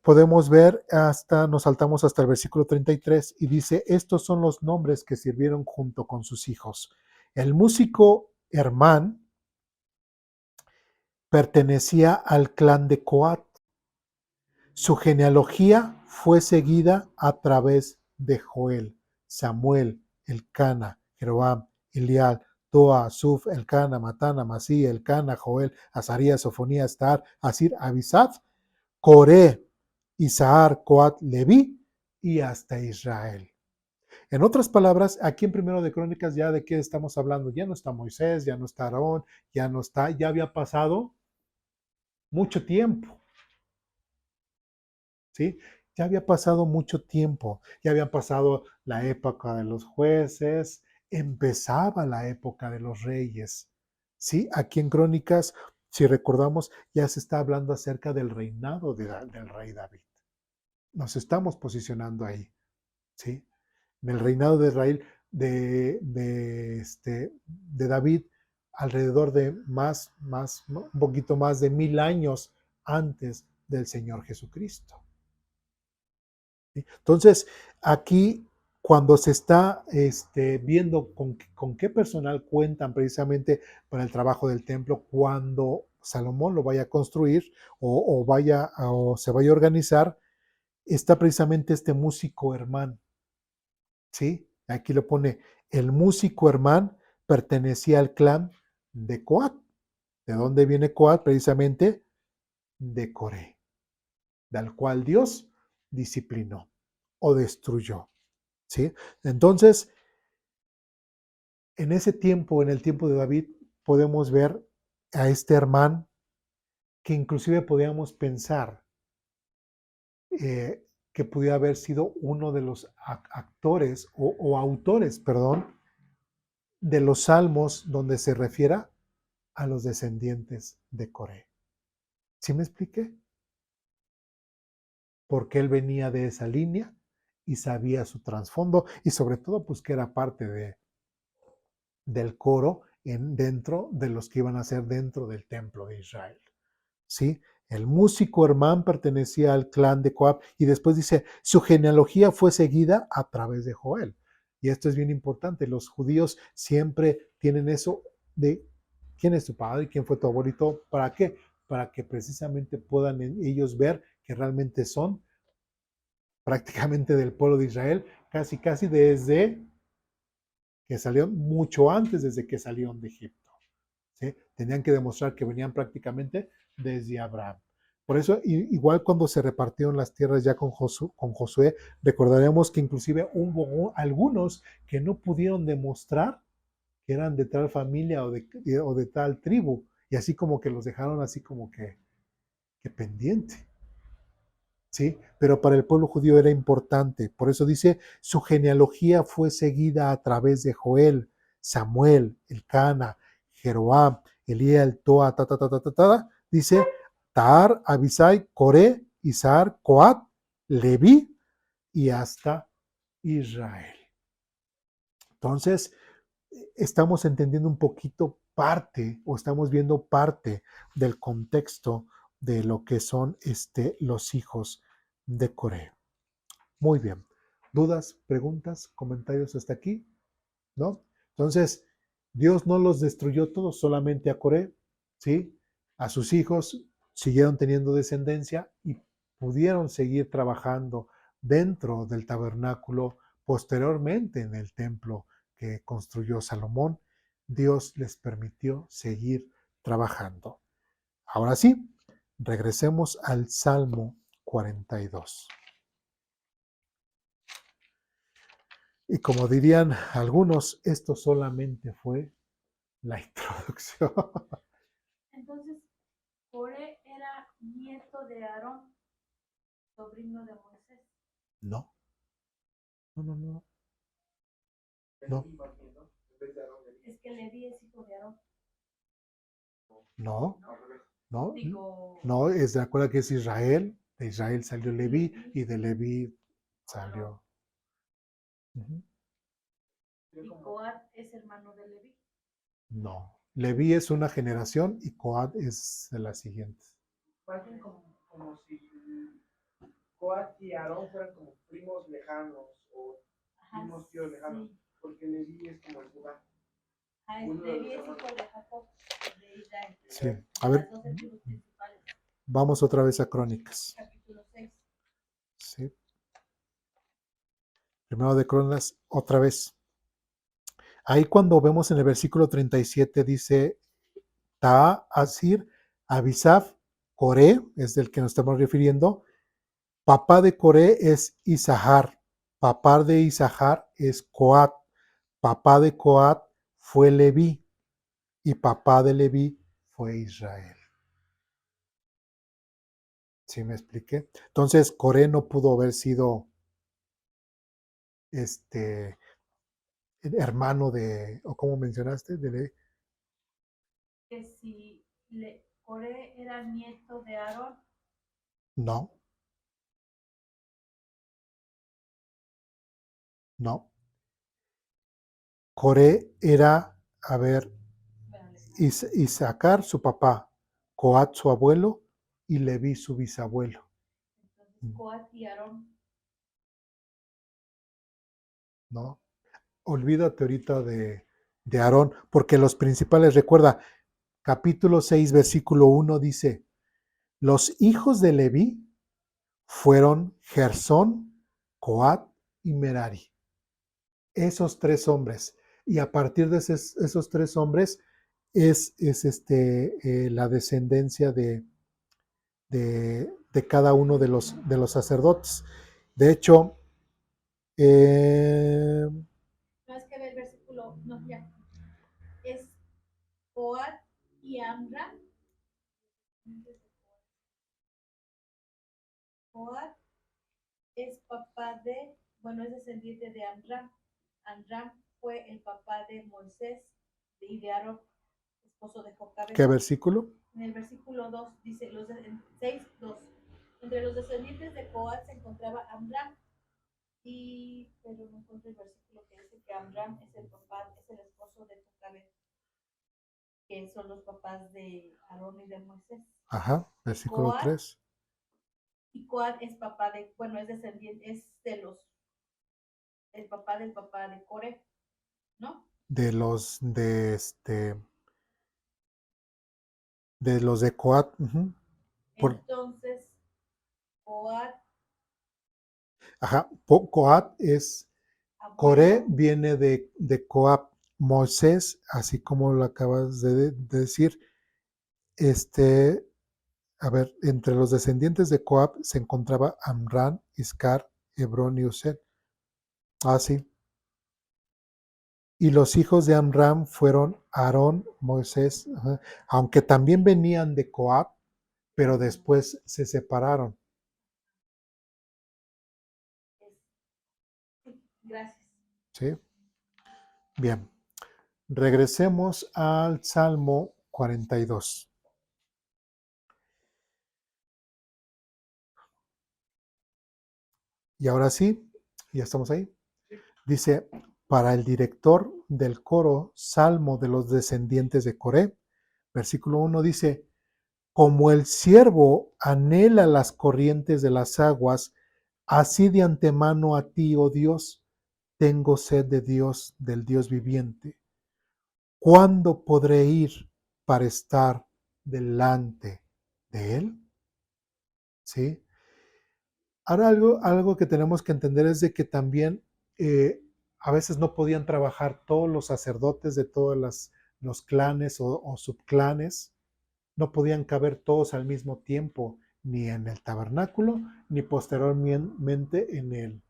podemos ver nos saltamos hasta el versículo 33 y dice, estos son los nombres que sirvieron junto con sus hijos. El músico Hermán pertenecía al clan de Coat. Su genealogía fue seguida a través de Joel, Samuel, Elcana, Jeroam, Elial, Toa, Asuf, Elcana, Matana, Masí, Elcana, Joel, Azarías, Sofonías, Tar, Asir, Abisad, Coré, Isahar, Coat, Leví y hasta Israel. En otras palabras, aquí en Primero de Crónicas ya de qué estamos hablando, ya no está Moisés, ya no está Aarón, ya había pasado mucho tiempo. ¿Sí? Ya había pasado mucho tiempo, ya había pasado la época de los jueces, empezaba la época de los reyes. ¿Sí? Aquí en Crónicas, si recordamos, ya se está hablando acerca del reinado del rey David. Nos estamos posicionando ahí. ¿Sí? En el reinado de Israel de David alrededor de un poquito más de 1000 años antes del Señor Jesucristo. Entonces, aquí cuando se está viendo con qué personal cuentan precisamente para el trabajo del templo, cuando Salomón lo vaya a construir o se vaya a organizar, está precisamente este músico Hermán, ¿sí? Aquí lo pone, el músico Hermán pertenecía al clan de Coat. ¿De dónde viene Coat? Precisamente de Coré, del cual Dios disciplinó o destruyó. ¿Sí? Entonces, en ese tiempo, en el tiempo de David, podemos ver a este hermano que inclusive podíamos pensar que pudiera haber sido uno de los actores o autores, perdón, de los salmos donde se refiera a los descendientes de Coré. ¿Sí me expliqué? Porque él venía de esa línea y sabía su trasfondo y sobre todo pues que era parte del coro dentro de los que iban a ser dentro del templo de Israel. ¿Sí? El músico Hermán pertenecía al clan de Coab y después dice, su genealogía fue seguida a través de Joel. Y esto es bien importante, los judíos siempre tienen eso de quién es tu padre y quién fue tu abuelito, ¿para qué? Para que precisamente puedan ellos ver que realmente son prácticamente del pueblo de Israel, casi desde que salieron, mucho antes desde que salieron de Egipto. ¿Sí? Tenían que demostrar que venían prácticamente desde Abraham. Por eso, igual cuando se repartieron las tierras ya con Josué, recordaremos que inclusive hubo algunos que no pudieron demostrar que eran de tal familia o de tal tribu, y así como que los dejaron así como que pendiente. ¿Sí? Pero para el pueblo judío era importante. Por eso dice, su genealogía fue seguida a través de Joel, Samuel, Elcana, Jeroam, Elías, Toa, dice, Tahar, Abisai, Coré, Isar, Coat, Leví y hasta Israel. Entonces, estamos entendiendo un poquito parte o estamos viendo parte del contexto de lo que son los hijos de Coré. Muy bien. ¿Dudas, preguntas, comentarios hasta aquí? ¿No? Entonces, Dios no los destruyó todos, solamente a Coré, ¿sí? A sus hijos siguieron teniendo descendencia y pudieron seguir trabajando dentro del tabernáculo, posteriormente en el templo que construyó Salomón. Dios les permitió seguir trabajando. Ahora sí, regresemos al Salmo 42. Y como dirían algunos, esto solamente fue la introducción. Entonces, Coré era nieto de Aarón, sobrino de Moisés. No, no. No. Es que Leví es hijo de Aarón. No, no, Digo, no, es de acuerdo que es Israel, de Israel salió Leví y de Leví salió. Ujú. y Coat es hermano de Leví. No, Leví es una generación y Coat es de las siguientes. Como si Coat y Aarón fueran como primos lejanos o primos tíos lejanos, sí. Porque Leví es como el Judá. Leví es hijo de Jacob, de Israel. Sí, a ver, vamos otra vez a Crónicas. Capítulo 6. Sí. Primero de Crónicas, otra vez. Ahí cuando vemos en el versículo 37 dice, Ta, Asir, Abisaf, Coré, es del que nos estamos refiriendo. Papá de Coré es Isahar. Papá de Isahar es Coat. Papá de Coat fue Leví. Y papá de Leví fue Israel. ¿Sí me expliqué? Entonces, Coré no pudo haber sido hermano de, o como mencionaste, de que si Coré era nieto de Aarón. No. No. Coré era, a ver, Isaacar su papá, Coat su abuelo y Leví su bisabuelo. Entonces, Coat y Aarón. No. Olvídate ahorita de Aarón, porque los principales, recuerda, capítulo 6, versículo 1 dice, los hijos de Leví fueron Gersón, Coat y Merari. Esos tres hombres. Y a partir de esos tres hombres es la descendencia de cada uno de los sacerdotes. De hecho, no es que el versículo, no, ya, es Coat y Amram. Coat es papá de, bueno, es descendiente de Amram. Amram fue el papá de Moisés y de Aarón, esposo de Jocabed. ¿Qué versículo? En el versículo 2 dice, 6:2. Entre los descendientes de Coat se encontraba Amram, pero no encuentro el versículo que dice que Amram es el papá, es el esposo de Jocabed, que son los papás de Aarón y de Moisés. Ajá, versículo Coat, 3. y Coat es papá de, bueno, es descendiente, es de los, el papá del papá de Coré, ¿no? De los de Coat. Uh-huh. Entonces, Coat. Ajá, Coat es, Coré viene de Coat. Moisés, así como lo acabas de decir, a ver, entre los descendientes de Coat se encontraba Amram, Iscar, Hebrón y Used. Ah, sí. Y los hijos de Amram fueron Aarón, Moisés, ajá, aunque también venían de Coat, pero después se separaron. Gracias. ¿Sí? Bien. Regresemos al Salmo 42. Y ahora sí, ya estamos ahí. Dice, para el director del coro, Salmo de los descendientes de Coré, versículo 1 dice, como el siervo anhela las corrientes de las aguas, así de antemano a ti, oh Dios, tengo sed de Dios, del Dios viviente. ¿Cuándo podré ir para estar delante de Él? ¿Sí? Ahora algo que tenemos que entender es de que también a veces no podían trabajar todos los sacerdotes de todos los clanes o subclanes, no podían caber todos al mismo tiempo, ni en el tabernáculo, ni posteriormente en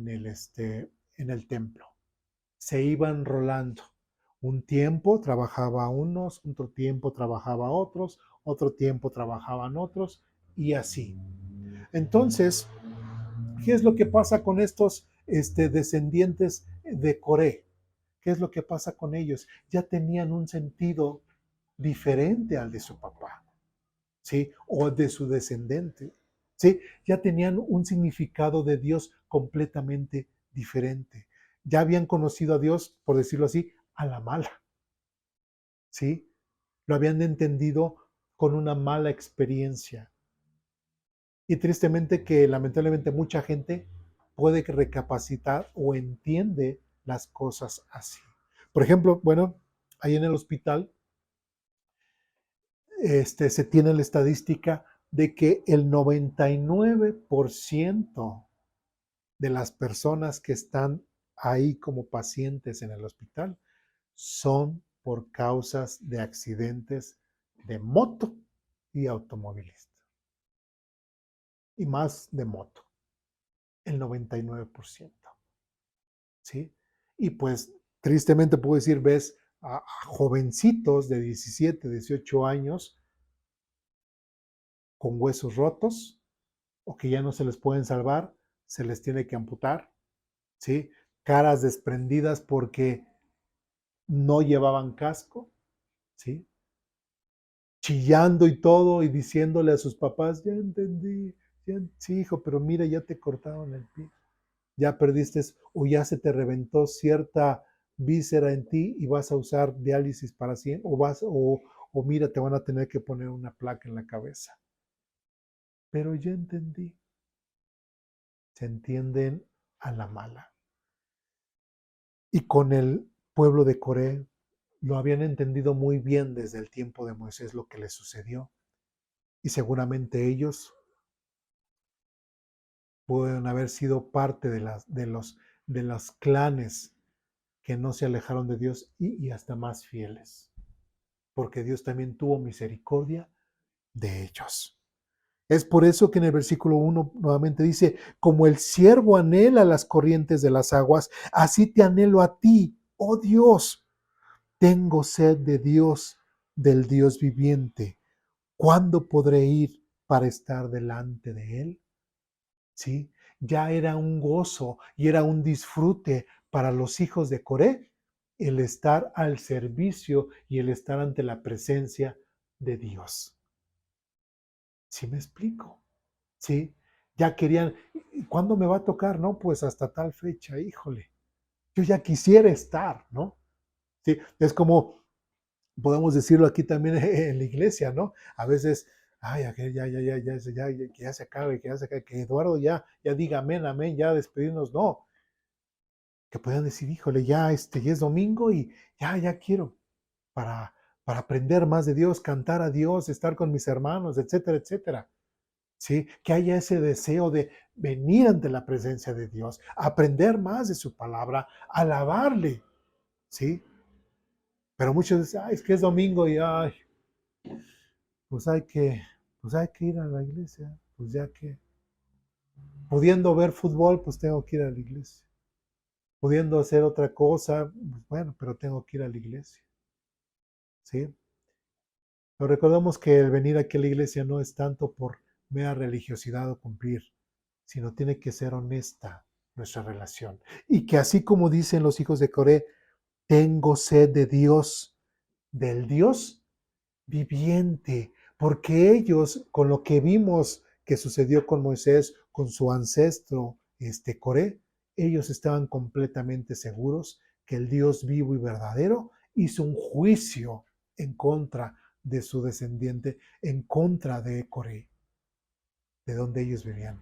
el templo. Se iban rolando. Un tiempo trabajaba unos, otro tiempo trabajaba otros, otro tiempo trabajaban otros, y así. Entonces, ¿qué es lo que pasa con estos descendientes de Coré? ¿Qué es lo que pasa con ellos? Ya tenían un sentido diferente al de su papá, ¿sí? O de su descendente, ¿sí? Ya tenían un significado de Dios completamente diferente. Ya habían conocido a Dios, por decirlo así, a la mala, ¿sí? Lo habían entendido con una mala experiencia. Y tristemente que lamentablemente mucha gente puede recapacitar o entiende las cosas así. Por ejemplo, bueno, ahí en el hospital se tiene la estadística de que el 99% de las personas que están ahí como pacientes en el hospital son por causas de accidentes de moto y automovilista. Y más de moto, el 99%. ¿Sí? Y pues tristemente puedo decir, ves a jovencitos de 17, 18 años con huesos rotos o que ya no se les pueden salvar, se les tiene que amputar, ¿sí? Caras desprendidas porque no llevaban casco, ¿sí? Chillando y todo y diciéndole a sus papás, ya entendí, sí hijo, pero mira, ya te cortaron el pie, ya perdiste o ya se te reventó cierta víscera en ti y vas a usar diálisis para siempre, o mira, te van a tener que poner una placa en la cabeza. Pero ya entendí. Se entienden a la mala. Y con el pueblo de Coré lo habían entendido muy bien desde el tiempo de Moisés lo que les sucedió. Y seguramente ellos pueden haber sido parte de los clanes que no se alejaron de Dios y hasta más fieles. Porque Dios también tuvo misericordia de ellos. Es por eso que en el versículo 1 nuevamente dice, como el siervo anhela las corrientes de las aguas, así te anhelo a ti, oh Dios. Tengo sed de Dios, del Dios viviente. ¿Cuándo podré ir para estar delante de Él? ¿Sí? Ya era un gozo y era un disfrute para los hijos de Coré el estar al servicio y el estar ante la presencia de Dios. ¿Sí me explico? ¿Sí? Ya querían, ¿cuándo me va a tocar? No, pues hasta tal fecha, híjole. Yo ya quisiera estar, ¿no? Sí, es como podemos decirlo aquí también en la iglesia, ¿no? A veces, ay, que ya se acabe, que Eduardo ya diga amén, amén, ya despedirnos, no. Que puedan decir, híjole, ya es domingo y ya quiero para, para aprender más de Dios, cantar a Dios, estar con mis hermanos, etcétera, etcétera. ¿Sí? Que haya ese deseo de venir ante la presencia de Dios, aprender más de su palabra, alabarle, ¿sí? Pero muchos dicen, ay, es que es domingo y ay, pues hay que, pues hay que ir a la iglesia, pues ya que, pudiendo ver fútbol, pues tengo que ir a la iglesia, pudiendo hacer otra cosa, pues bueno, pero tengo que ir a la iglesia, ¿sí? Pero recordemos que el venir aquí a la iglesia no es tanto por mera religiosidad o cumplir, sino tiene que ser honesta nuestra relación. Y que así como dicen los hijos de Coré, tengo sed de Dios, del Dios viviente, porque ellos, con lo que vimos que sucedió con Moisés, con su ancestro, Coré, ellos estaban completamente seguros que el Dios vivo y verdadero hizo un juicio en contra de su descendiente, en contra de Coré, de donde ellos vivían.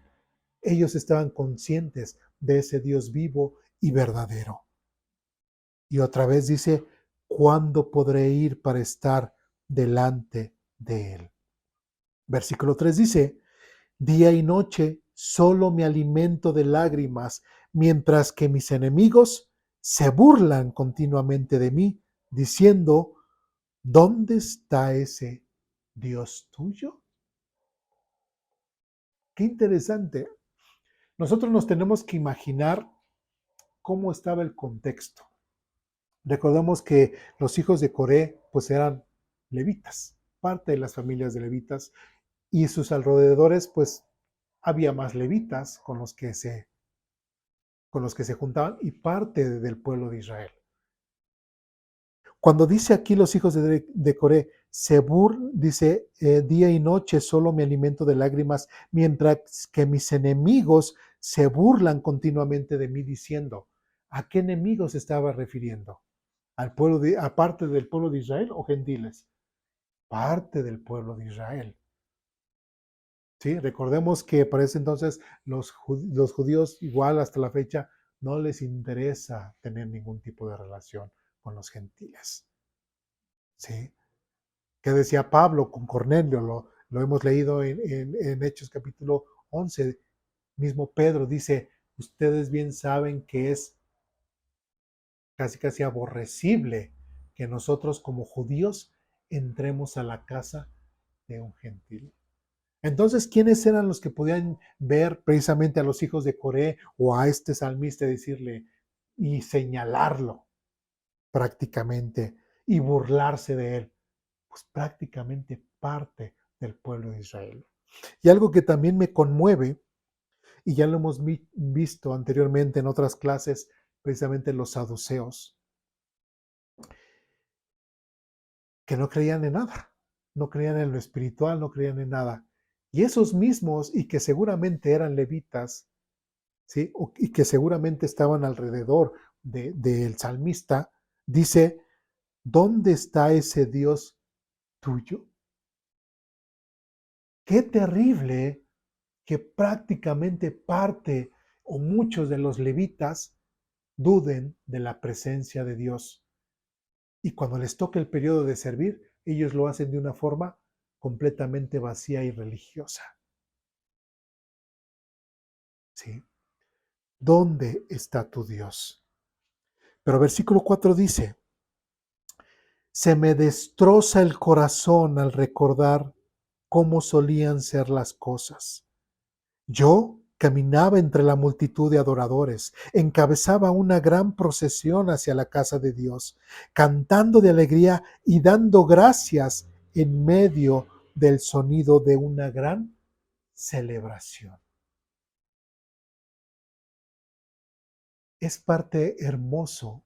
Ellos estaban conscientes de ese Dios vivo y verdadero. Y otra vez dice, ¿cuándo podré ir para estar delante de Él? Versículo 3 dice, día y noche solo me alimento de lágrimas, mientras que mis enemigos se burlan continuamente de mí, diciendo, ¿dónde está ese Dios tuyo? Qué interesante. Nosotros nos tenemos que imaginar cómo estaba el contexto. Recordemos que los hijos de Coré pues eran levitas, parte de las familias de levitas, y sus alrededores pues había más levitas con los que se juntaban y parte del pueblo de Israel. Cuando dice aquí los hijos de Coré, dice, día y noche solo me alimento de lágrimas, mientras que mis enemigos se burlan continuamente de mí diciendo, ¿a qué enemigos se estaba refiriendo? ¿Al pueblo aparte del pueblo de Israel o gentiles? Parte del pueblo de Israel. ¿Sí? Recordemos que para ese entonces los judíos igual hasta la fecha no les interesa tener ningún tipo de relación con los gentiles. ¿Sí? ¿Qué decía Pablo con Cornelio? Lo hemos leído en Hechos capítulo 11. Mismo Pedro dice, ustedes bien saben que es casi aborrecible que nosotros como judíos entremos a la casa de un gentil. Entonces, ¿quiénes eran los que podían ver precisamente a los hijos de Coré o a este salmista y decirle y señalarlo prácticamente y burlarse de él? Pues prácticamente parte del pueblo de Israel. Y algo que también me conmueve, y ya lo hemos visto anteriormente en otras clases, precisamente los saduceos, que no creían en nada, no creían en lo espiritual, no creían en nada. Y esos mismos, y que seguramente eran levitas, ¿sí? Y que seguramente estaban alrededor del salmista, dice, ¿dónde está ese Dios tuyo? Qué terrible que prácticamente parte o muchos de los levitas duden de la presencia de Dios. Y cuando les toca el periodo de servir, ellos lo hacen de una forma completamente vacía y religiosa. ¿Sí? ¿Dónde está tu Dios? Pero versículo 4 dice, se me destroza el corazón al recordar cómo solían ser las cosas. Yo caminaba entre la multitud de adoradores, encabezaba una gran procesión hacia la casa de Dios, cantando de alegría y dando gracias en medio del sonido de una gran celebración. Es parte hermoso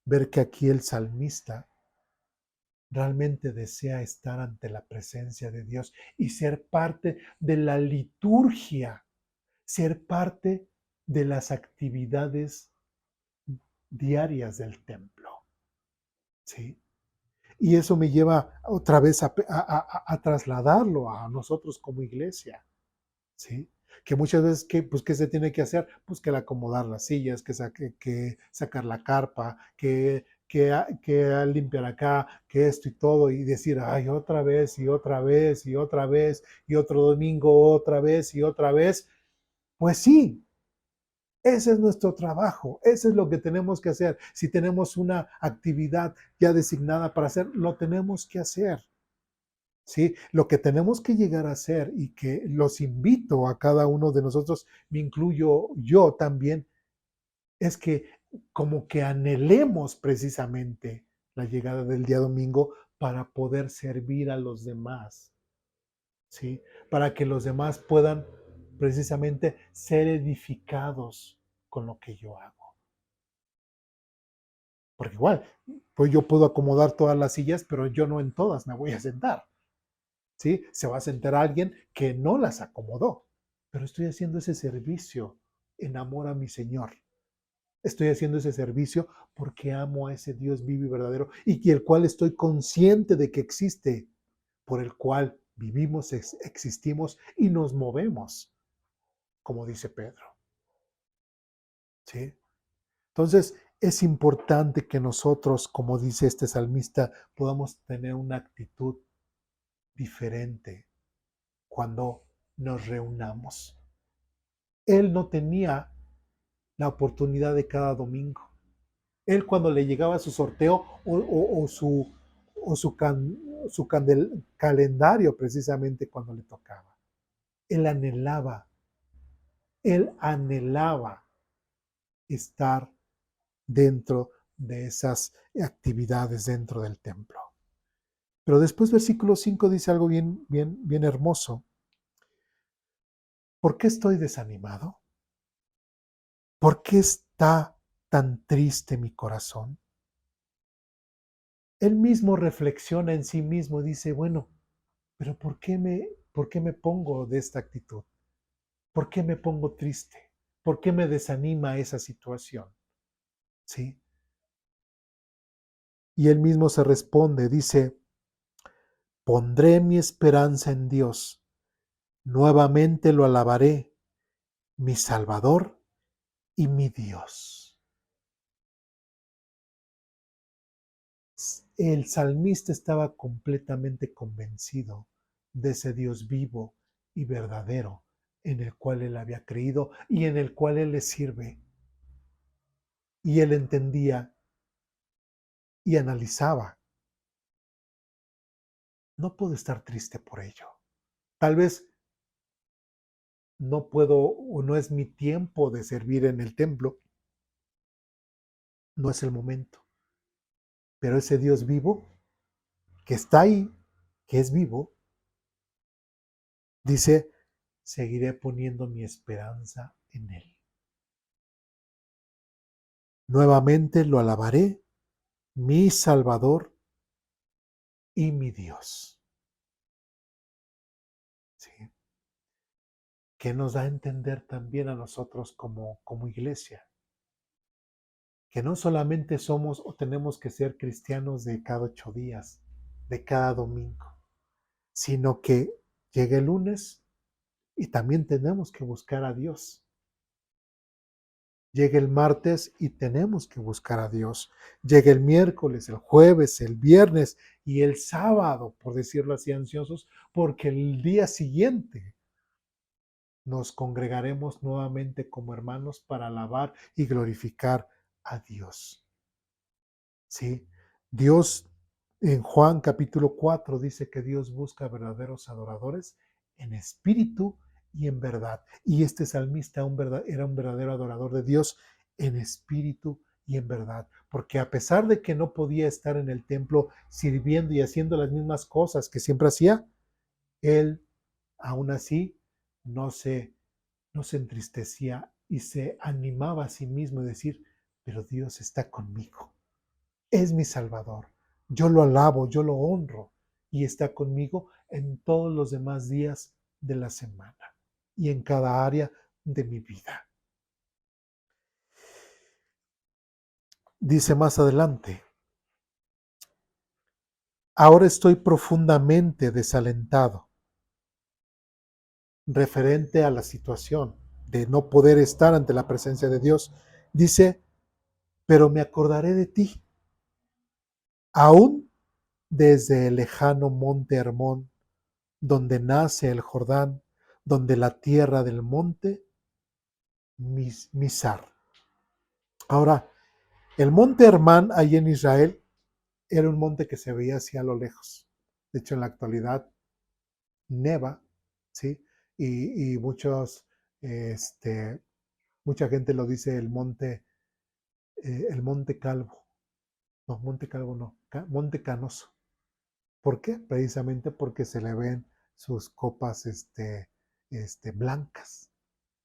ver que aquí el salmista realmente desea estar ante la presencia de Dios y ser parte de la liturgia, ser parte de las actividades diarias del templo, ¿sí? Y eso me lleva otra vez a trasladarlo a nosotros como iglesia, ¿sí? Que muchas veces, ¿qué se tiene que hacer? Pues que el acomodar las sillas, que sacar la carpa, que limpiar acá, que esto y todo, y decir, ay, otra vez, y otra vez, y otra vez, y otro domingo, otra vez, y otra vez. Pues sí, ese es nuestro trabajo, eso es lo que tenemos que hacer. Si tenemos una actividad ya designada para hacer, lo tenemos que hacer. ¿Sí? Lo que tenemos que llegar a hacer y que los invito a cada uno de nosotros, me incluyo yo también, es que como que anhelemos precisamente la llegada del día domingo para poder servir a los demás, ¿sí? Para que los demás puedan precisamente ser edificados con lo que yo hago. Porque igual, pues yo puedo acomodar todas las sillas, pero yo no en todas me voy a sentar. ¿Sí? Se va a sentar alguien que no las acomodó, pero estoy haciendo ese servicio en amor a mi Señor. Estoy haciendo ese servicio porque amo a ese Dios vivo y verdadero y el cual estoy consciente de que existe, por el cual vivimos, existimos y nos movemos, como dice Pedro. ¿Sí? Entonces, es importante que nosotros, como dice este salmista, podamos tener una actitud diferente cuando nos reunamos. Él no tenía la oportunidad de cada domingo. Él cuando le llegaba su sorteo o su calendario precisamente cuando le tocaba, él anhelaba, él anhelaba estar dentro de esas actividades dentro del templo. Pero después versículo 5 dice algo bien, bien, bien hermoso. ¿Por qué estoy desanimado? ¿Por qué está tan triste mi corazón? Él mismo reflexiona en sí mismo, dice, bueno, pero ¿por qué me pongo de esta actitud? ¿Por qué me pongo triste? ¿Por qué me desanima esa situación? ¿Sí? Y él mismo se responde, dice, pondré mi esperanza en Dios, nuevamente lo alabaré, mi Salvador y mi Dios. El salmista estaba completamente convencido de ese Dios vivo y verdadero en el cual él había creído y en el cual él le sirve. Y él entendía y analizaba. No puedo estar triste por ello. Tal vez no puedo o no es mi tiempo de servir en el templo. No es el momento. Pero ese Dios vivo, que está ahí, que es vivo, dice, seguiré poniendo mi esperanza en Él. Nuevamente lo alabaré, mi Salvador y mi Dios. ¿Sí? Que nos da a entender también a nosotros como iglesia, que no solamente somos o tenemos que ser cristianos de cada 8 días, de cada domingo, sino que llega el lunes y también tenemos que buscar a Dios. Llega el martes y tenemos que buscar a Dios. Llega el miércoles, el jueves, el viernes y el sábado, por decirlo así, ansiosos, porque el día siguiente nos congregaremos nuevamente como hermanos para alabar y glorificar a Dios. ¿Sí? Dios en Juan capítulo 4 dice que Dios busca verdaderos adoradores en espíritu y en verdad. Y este salmista era un verdadero adorador de Dios en espíritu y en verdad, porque a pesar de que no podía estar en el templo sirviendo y haciendo las mismas cosas que siempre hacía, él aún así no se, no se entristecía y se animaba a sí mismo y decir, pero Dios está conmigo, es mi Salvador, yo lo alabo, yo lo honro y está conmigo en todos los demás días de la semana y en cada área de mi vida. Dice más adelante, ahora estoy profundamente desalentado, referente a la situación de no poder estar ante la presencia de Dios. Dice, pero me acordaré de ti, aún desde el lejano monte Hermón, donde nace el Jordán, donde la tierra del monte Mizar. Ahora, el monte Hermán, ahí en Israel, era un monte que se veía hacia lo lejos. De hecho, en la actualidad neva, ¿sí? Y mucha gente lo dice el monte Calvo. No, monte Calvo no, monte Canoso. ¿Por qué? Precisamente porque se le ven sus copas blancas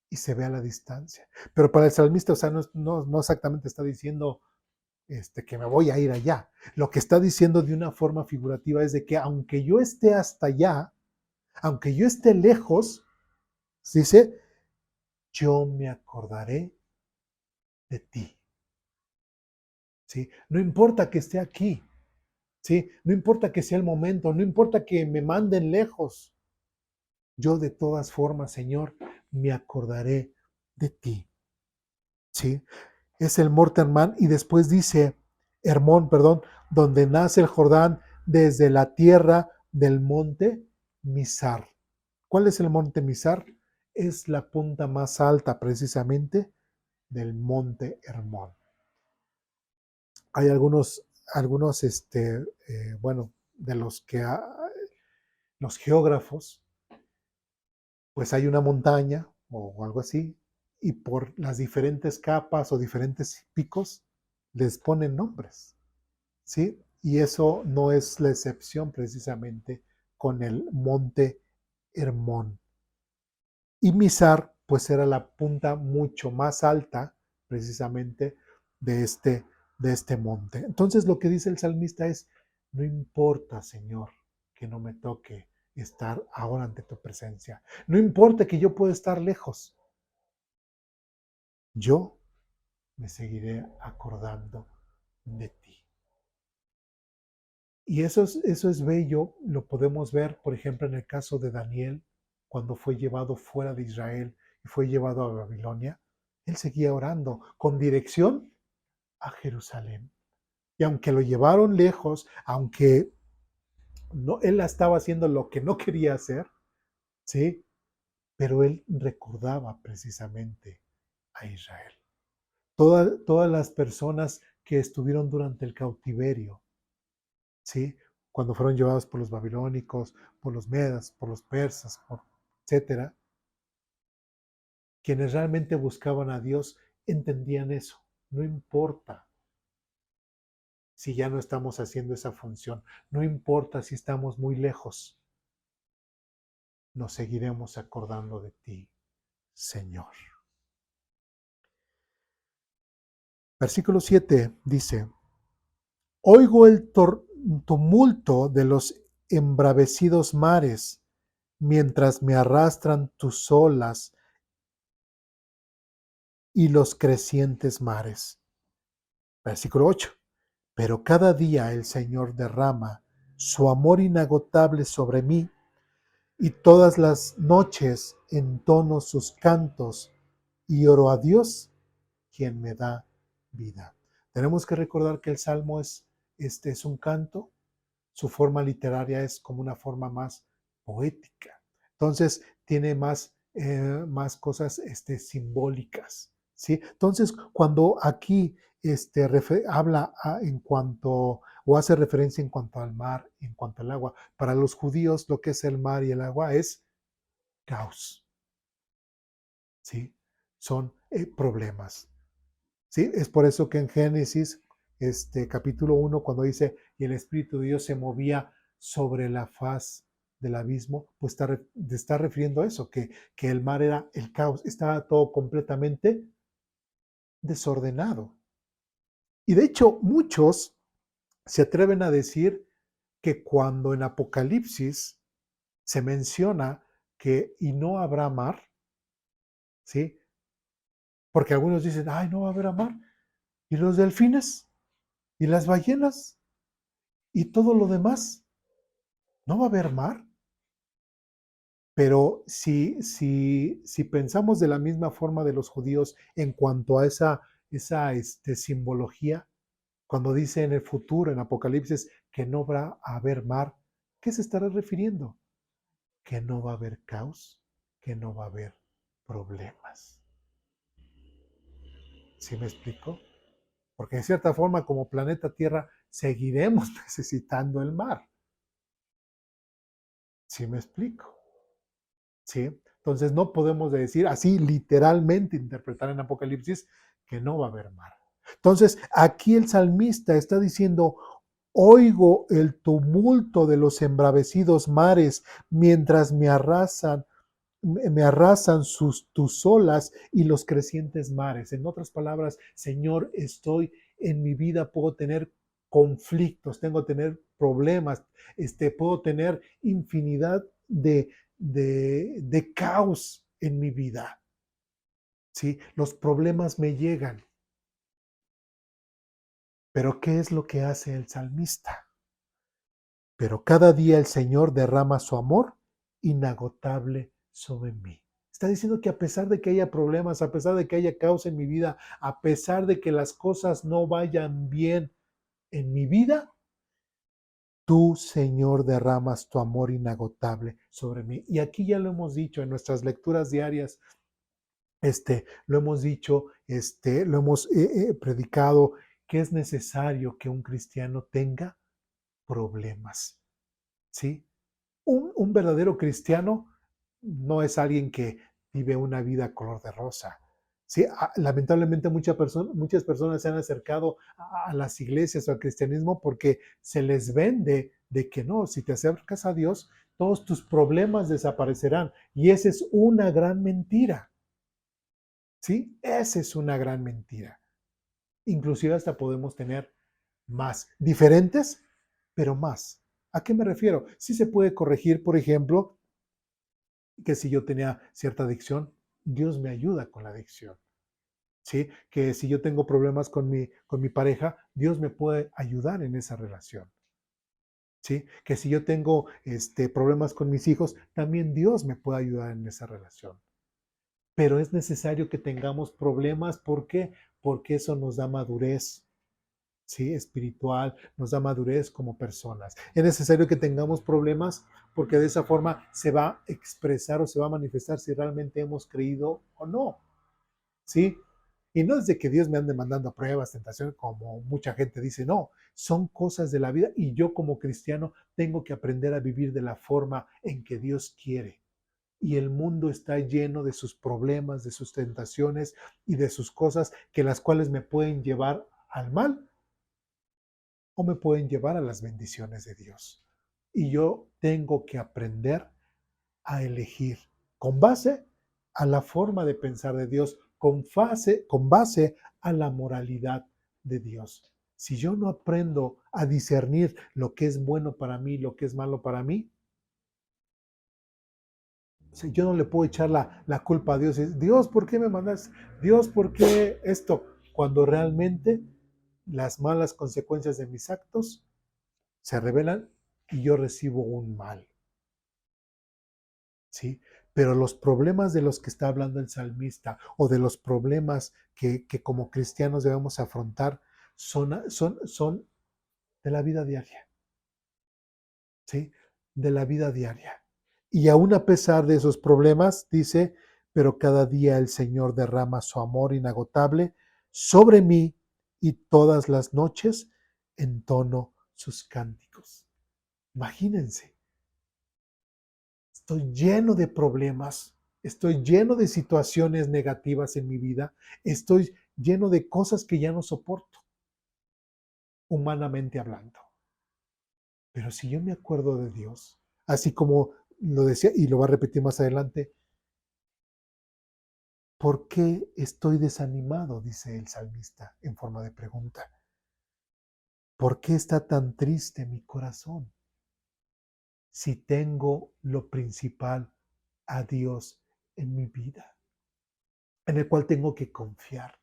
y se ve a la distancia. Pero para el salmista, o sea, no exactamente está diciendo que me voy a ir allá. Lo que está diciendo de una forma figurativa es de que aunque yo esté hasta allá, aunque yo esté lejos, dice, yo me acordaré de ti. ¿Sí? No importa que esté aquí, ¿sí? No importa que sea el momento, no importa que me manden lejos. Yo de todas formas, Señor, me acordaré de ti. ¿Sí? Es el monte Hermón y después dice, Hermón, perdón, donde nace el Jordán desde la tierra del monte Mizar. ¿Cuál es el monte Mizar? Es la punta más alta precisamente del monte Hermón. Hay bueno, de los geógrafos, pues hay una montaña o algo así, y por las diferentes capas o diferentes picos les ponen nombres, ¿sí? Y eso no es la excepción precisamente con el monte Hermón. Y Mizar, pues era la punta mucho más alta precisamente de este monte. Entonces lo que dice el salmista es, no importa, Señor, que no me toque estar ahora ante tu presencia. No importa que yo pueda estar lejos. Yo me seguiré acordando de ti. Y eso es bello, lo podemos ver, por ejemplo, en el caso de Daniel, cuando fue llevado fuera de Israel y fue llevado a Babilonia, él seguía orando con dirección a Jerusalén. Y aunque lo llevaron lejos, aunque no, él estaba haciendo lo que no quería hacer, ¿sí? Pero él recordaba precisamente a Israel. Todas las personas que estuvieron durante el cautiverio, ¿sí? Cuando fueron llevados por los babilónicos, por los medas, por los persas, etcétera, quienes realmente buscaban a Dios entendían eso. No importa si ya no estamos haciendo esa función, no importa si estamos muy lejos, nos seguiremos acordando de ti, Señor. Versículo 7 dice, oigo el tumulto de los embravecidos mares, mientras me arrastran tus olas y los crecientes mares. Versículo 8. Pero cada día el Señor derrama su amor inagotable sobre mí, y todas las noches entono sus cantos y oro a Dios, quien me da vida. Tenemos que recordar que el Salmo es un canto. Su forma literaria es como una forma más poética. Entonces, tiene más cosas simbólicas, ¿sí? Entonces, cuando aquí habla en cuanto, o hace referencia en cuanto al mar, en cuanto al agua, para los judíos lo que es el mar y el agua es caos, ¿sí? Son problemas, ¿sí? Es por eso que en Génesis, capítulo 1, cuando dice, y el Espíritu de Dios se movía sobre la faz del abismo, pues está refiriendo a eso, que el mar era el caos, estaba todo completamente desordenado. Y de hecho, muchos se atreven a decir que cuando en Apocalipsis se menciona que y no habrá mar, ¿sí? Porque algunos dicen, ay, no va a haber mar. ¿Y los delfines? ¿Y las ballenas? ¿Y todo lo demás? ¿No va a haber mar? Pero si pensamos de la misma forma de los judíos en cuanto a esa simbología, cuando dice en el futuro, en Apocalipsis, que no va a haber mar, ¿qué se estará refiriendo? Que no va a haber caos, que no va a haber problemas. ¿Sí me explico? Porque en cierta forma, como planeta Tierra, seguiremos necesitando el mar. ¿Sí me explico? ¿Sí? Entonces no podemos decir así literalmente interpretar en Apocalipsis que no va a haber mar. Entonces aquí el salmista está diciendo, oigo el tumulto de los embravecidos mares mientras me arrasan tus olas y los crecientes mares. En otras palabras, Señor, en mi vida, puedo tener conflictos, tengo que tener problemas, puedo tener infinidad de caos en mi vida. ¿Sí? Los problemas me llegan. Pero ¿qué es lo que hace el salmista? Pero cada día el Señor derrama su amor inagotable sobre mí. Está diciendo que a pesar de que haya problemas, a pesar de que haya caos en mi vida, a pesar de que las cosas no vayan bien en mi vida, tú, Señor, derramas tu amor inagotable sobre mí. Y aquí ya lo hemos dicho en nuestras lecturas diarias, lo hemos dicho, lo hemos predicado, que es necesario que un cristiano tenga problemas, ¿sí? Un verdadero cristiano no es alguien que vive una vida color de rosa. Sí, lamentablemente muchas personas se han acercado a las iglesias o al cristianismo porque se les vende de que no, si te acercas a Dios, todos tus problemas desaparecerán. Y esa es una gran mentira. ¿Sí? Esa es una gran mentira. Inclusive hasta podemos tener más diferentes, pero más. ¿A qué me refiero? Sí se puede corregir, por ejemplo, que si yo tenía cierta adicción, Dios me ayuda con la adicción. ¿Sí? Que si yo tengo problemas con mi pareja, Dios me puede ayudar en esa relación. ¿Sí? Que si yo tengo problemas con mis hijos, también Dios me puede ayudar en esa relación. Pero es necesario que tengamos problemas. ¿Por qué? Porque eso nos da madurez, ¿sí? Espiritual, nos da madurez como personas. Es necesario que tengamos problemas porque de esa forma se va a expresar o se va a manifestar si realmente hemos creído o no, ¿sí? Y no es de que Dios me ande mandando pruebas, tentaciones, como mucha gente dice, no, son cosas de la vida y yo como cristiano tengo que aprender a vivir de la forma en que Dios quiere. Y el mundo está lleno de sus problemas, de sus tentaciones y de sus cosas que las cuales me pueden llevar al mal o me pueden llevar a las bendiciones de Dios. Y yo tengo que aprender a elegir con base a la forma de pensar de Dios, con base a la moralidad de Dios. Si yo no aprendo a discernir lo que es bueno para mí, lo que es malo para mí, yo no le puedo echar la culpa a Dios. Dios, ¿por qué me mandas? Dios, ¿por qué esto? Cuando realmente las malas consecuencias de mis actos se revelan y yo recibo un mal. ¿Sí? Pero los problemas de los que está hablando el salmista o de los problemas que como cristianos debemos afrontar son de la vida diaria. ¿Sí? De la vida diaria. Y aún a pesar de esos problemas, dice, pero cada día el Señor derrama su amor inagotable sobre mí y todas las noches entono sus cánticos. Imagínense, estoy lleno de problemas, estoy lleno de situaciones negativas en mi vida, estoy lleno de cosas que ya no soporto, humanamente hablando. Pero si yo me acuerdo de Dios, así como lo decía y lo va a repetir más adelante, ¿por qué estoy desanimado? Dice el salmista en forma de pregunta. ¿Por qué está tan triste mi corazón? Si tengo lo principal, a Dios en mi vida, en el cual tengo que confiar,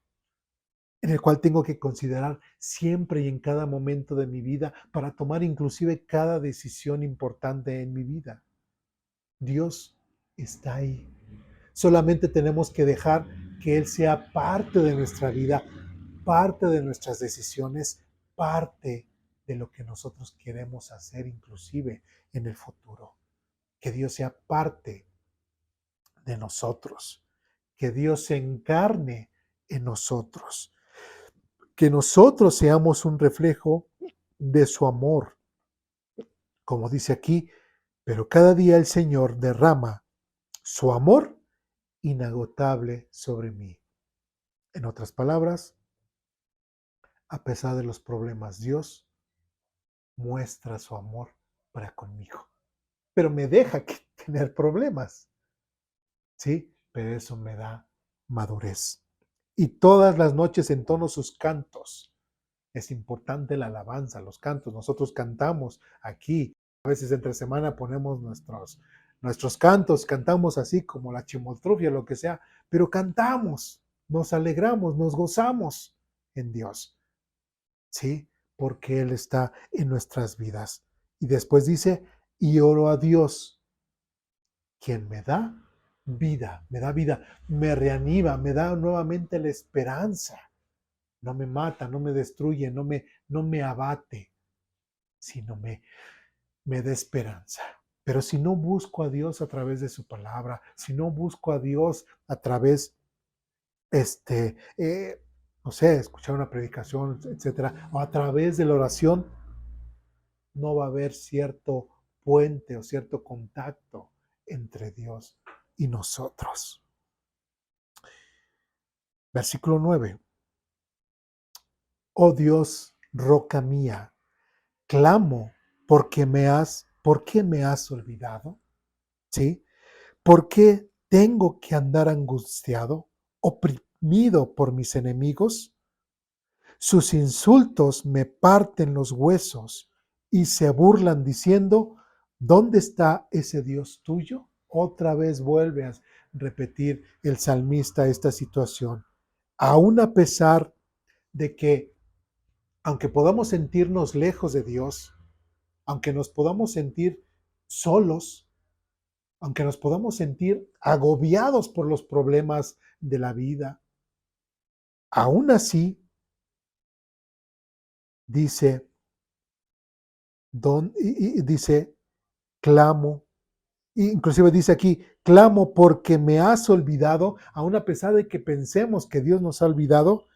en el cual tengo que considerar siempre y en cada momento de mi vida para tomar inclusive cada decisión importante en mi vida. Dios está ahí. Solamente tenemos que dejar que Él sea parte de nuestra vida, parte de nuestras decisiones, parte de lo que nosotros queremos hacer inclusive en el futuro. Que Dios sea parte de nosotros, que Dios se encarne en nosotros, que nosotros seamos un reflejo de su amor. Como dice aquí, pero cada día el Señor derrama su amor inagotable sobre mí. En otras palabras, a pesar de los problemas, Dios muestra su amor para conmigo. Pero me deja tener problemas, ¿sí? Pero eso me da madurez. Y todas las noches entono sus cantos. Es importante la alabanza, los cantos. Nosotros cantamos aquí. A veces entre semana ponemos nuestros cantos, cantamos así como la chimoltrufia, lo que sea, pero cantamos, nos alegramos, nos gozamos en Dios, ¿sí? Porque Él está en nuestras vidas. Y después dice, y oro a Dios, quien me da vida, me reanima, me da nuevamente la esperanza. No me mata, no me destruye, no me abate, sino me da esperanza. Pero si no busco a Dios a través de su palabra, si no busco a Dios a través, no sé, escuchar una predicación, etcétera, o a través de la oración, no va a haber cierto puente o cierto contacto entre Dios y nosotros. Versículo 9. Oh Dios, roca mía, clamo ¿por qué me has olvidado? ¿Sí? ¿Por qué tengo que andar angustiado, oprimido por mis enemigos? Sus insultos me parten los huesos y se burlan diciendo, ¿dónde está ese Dios tuyo? Otra vez vuelve a repetir el salmista esta situación. Aún a pesar de que, aunque podamos sentirnos lejos de Dios, aunque nos podamos sentir solos, aunque nos podamos sentir agobiados por los problemas de la vida, aún así, dice, dice, clamo, inclusive dice aquí, clamo porque me has olvidado, aún a pesar de que pensemos que Dios nos ha olvidado.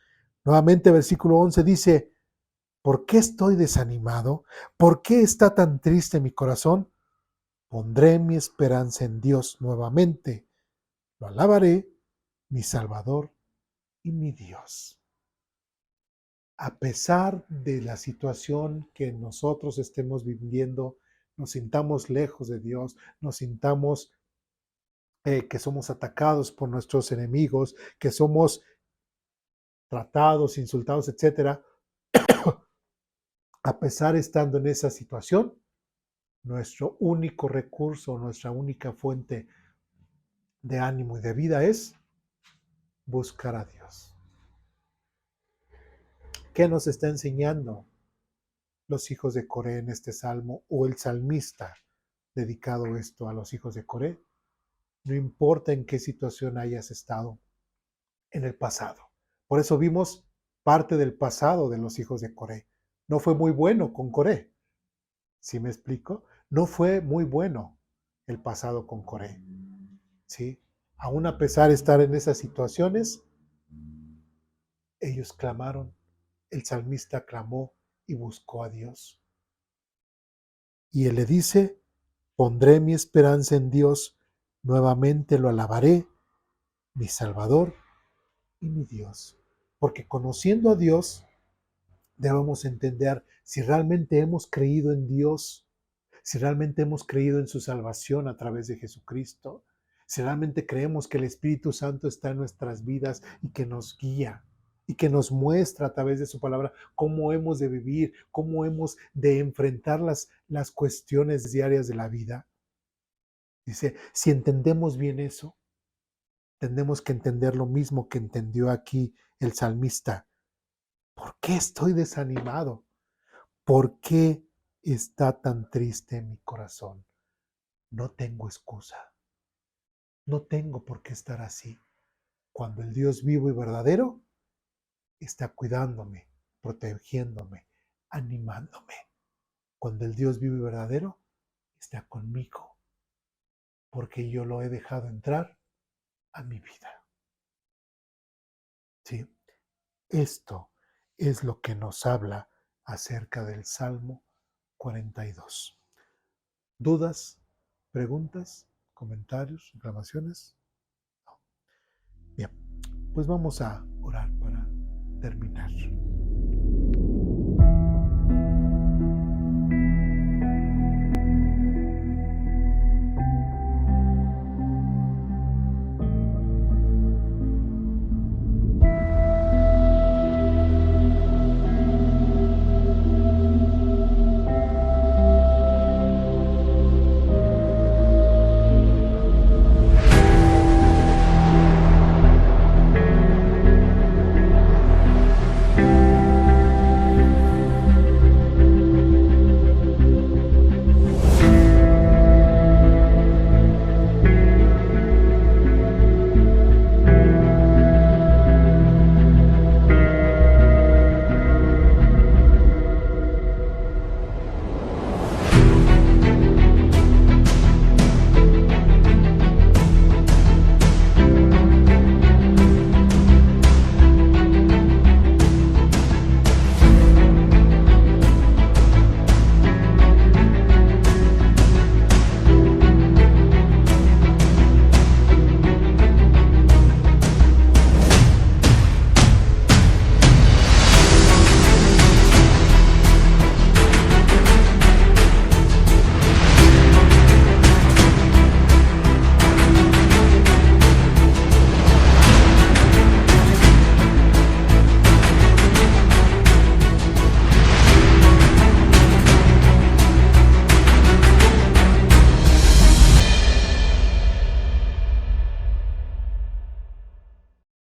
Nuevamente, versículo 11 dice, ¿por qué estoy desanimado? ¿Por qué está tan triste mi corazón? Pondré mi esperanza en Dios nuevamente. Lo alabaré, mi Salvador y mi Dios. A pesar de la situación que nosotros estemos viviendo, nos sintamos lejos de Dios, nos sintamos que somos atacados por nuestros enemigos, que somos tratados, insultados, etcétera. A pesar de estando en esa situación, nuestro único recurso, nuestra única fuente de ánimo y de vida es buscar a Dios. ¿Qué nos está enseñando los hijos de Coré en este salmo o el salmista dedicado esto a los hijos de Coré? No importa en qué situación hayas estado en el pasado. Por eso vimos parte del pasado de los hijos de Coré. No fue muy bueno con Coré. ¿Sí me explico? No fue muy bueno el pasado con Coré. ¿Sí? Aún a pesar de estar en esas situaciones, ellos clamaron. El salmista clamó y buscó a Dios. Y él le dice, pondré mi esperanza en Dios Nuevamente lo alabaré, mi Salvador y mi Dios. Porque conociendo a Dios, debemos entender si realmente hemos creído en Dios, si realmente hemos creído en su salvación a través de Jesucristo, si realmente creemos que el Espíritu Santo está en nuestras vidas y que nos guía y que nos muestra a través de su palabra cómo hemos de vivir, cómo hemos de enfrentar las cuestiones diarias de la vida. Dice, si entendemos bien eso, tenemos que entender lo mismo que entendió aquí el salmista. ¿Por qué estoy desanimado? ¿Por qué está tan triste mi corazón? No tengo excusa. No tengo por qué estar así. Cuando el Dios vivo y verdadero está cuidándome, protegiéndome, animándome. Cuando el Dios vivo y verdadero está conmigo, porque yo lo he dejado entrar a mi vida. ¿Sí? Esto es lo que nos habla acerca del Salmo 42. ¿Dudas, preguntas, comentarios, reclamaciones? No. Bien, pues vamos a orar para terminar.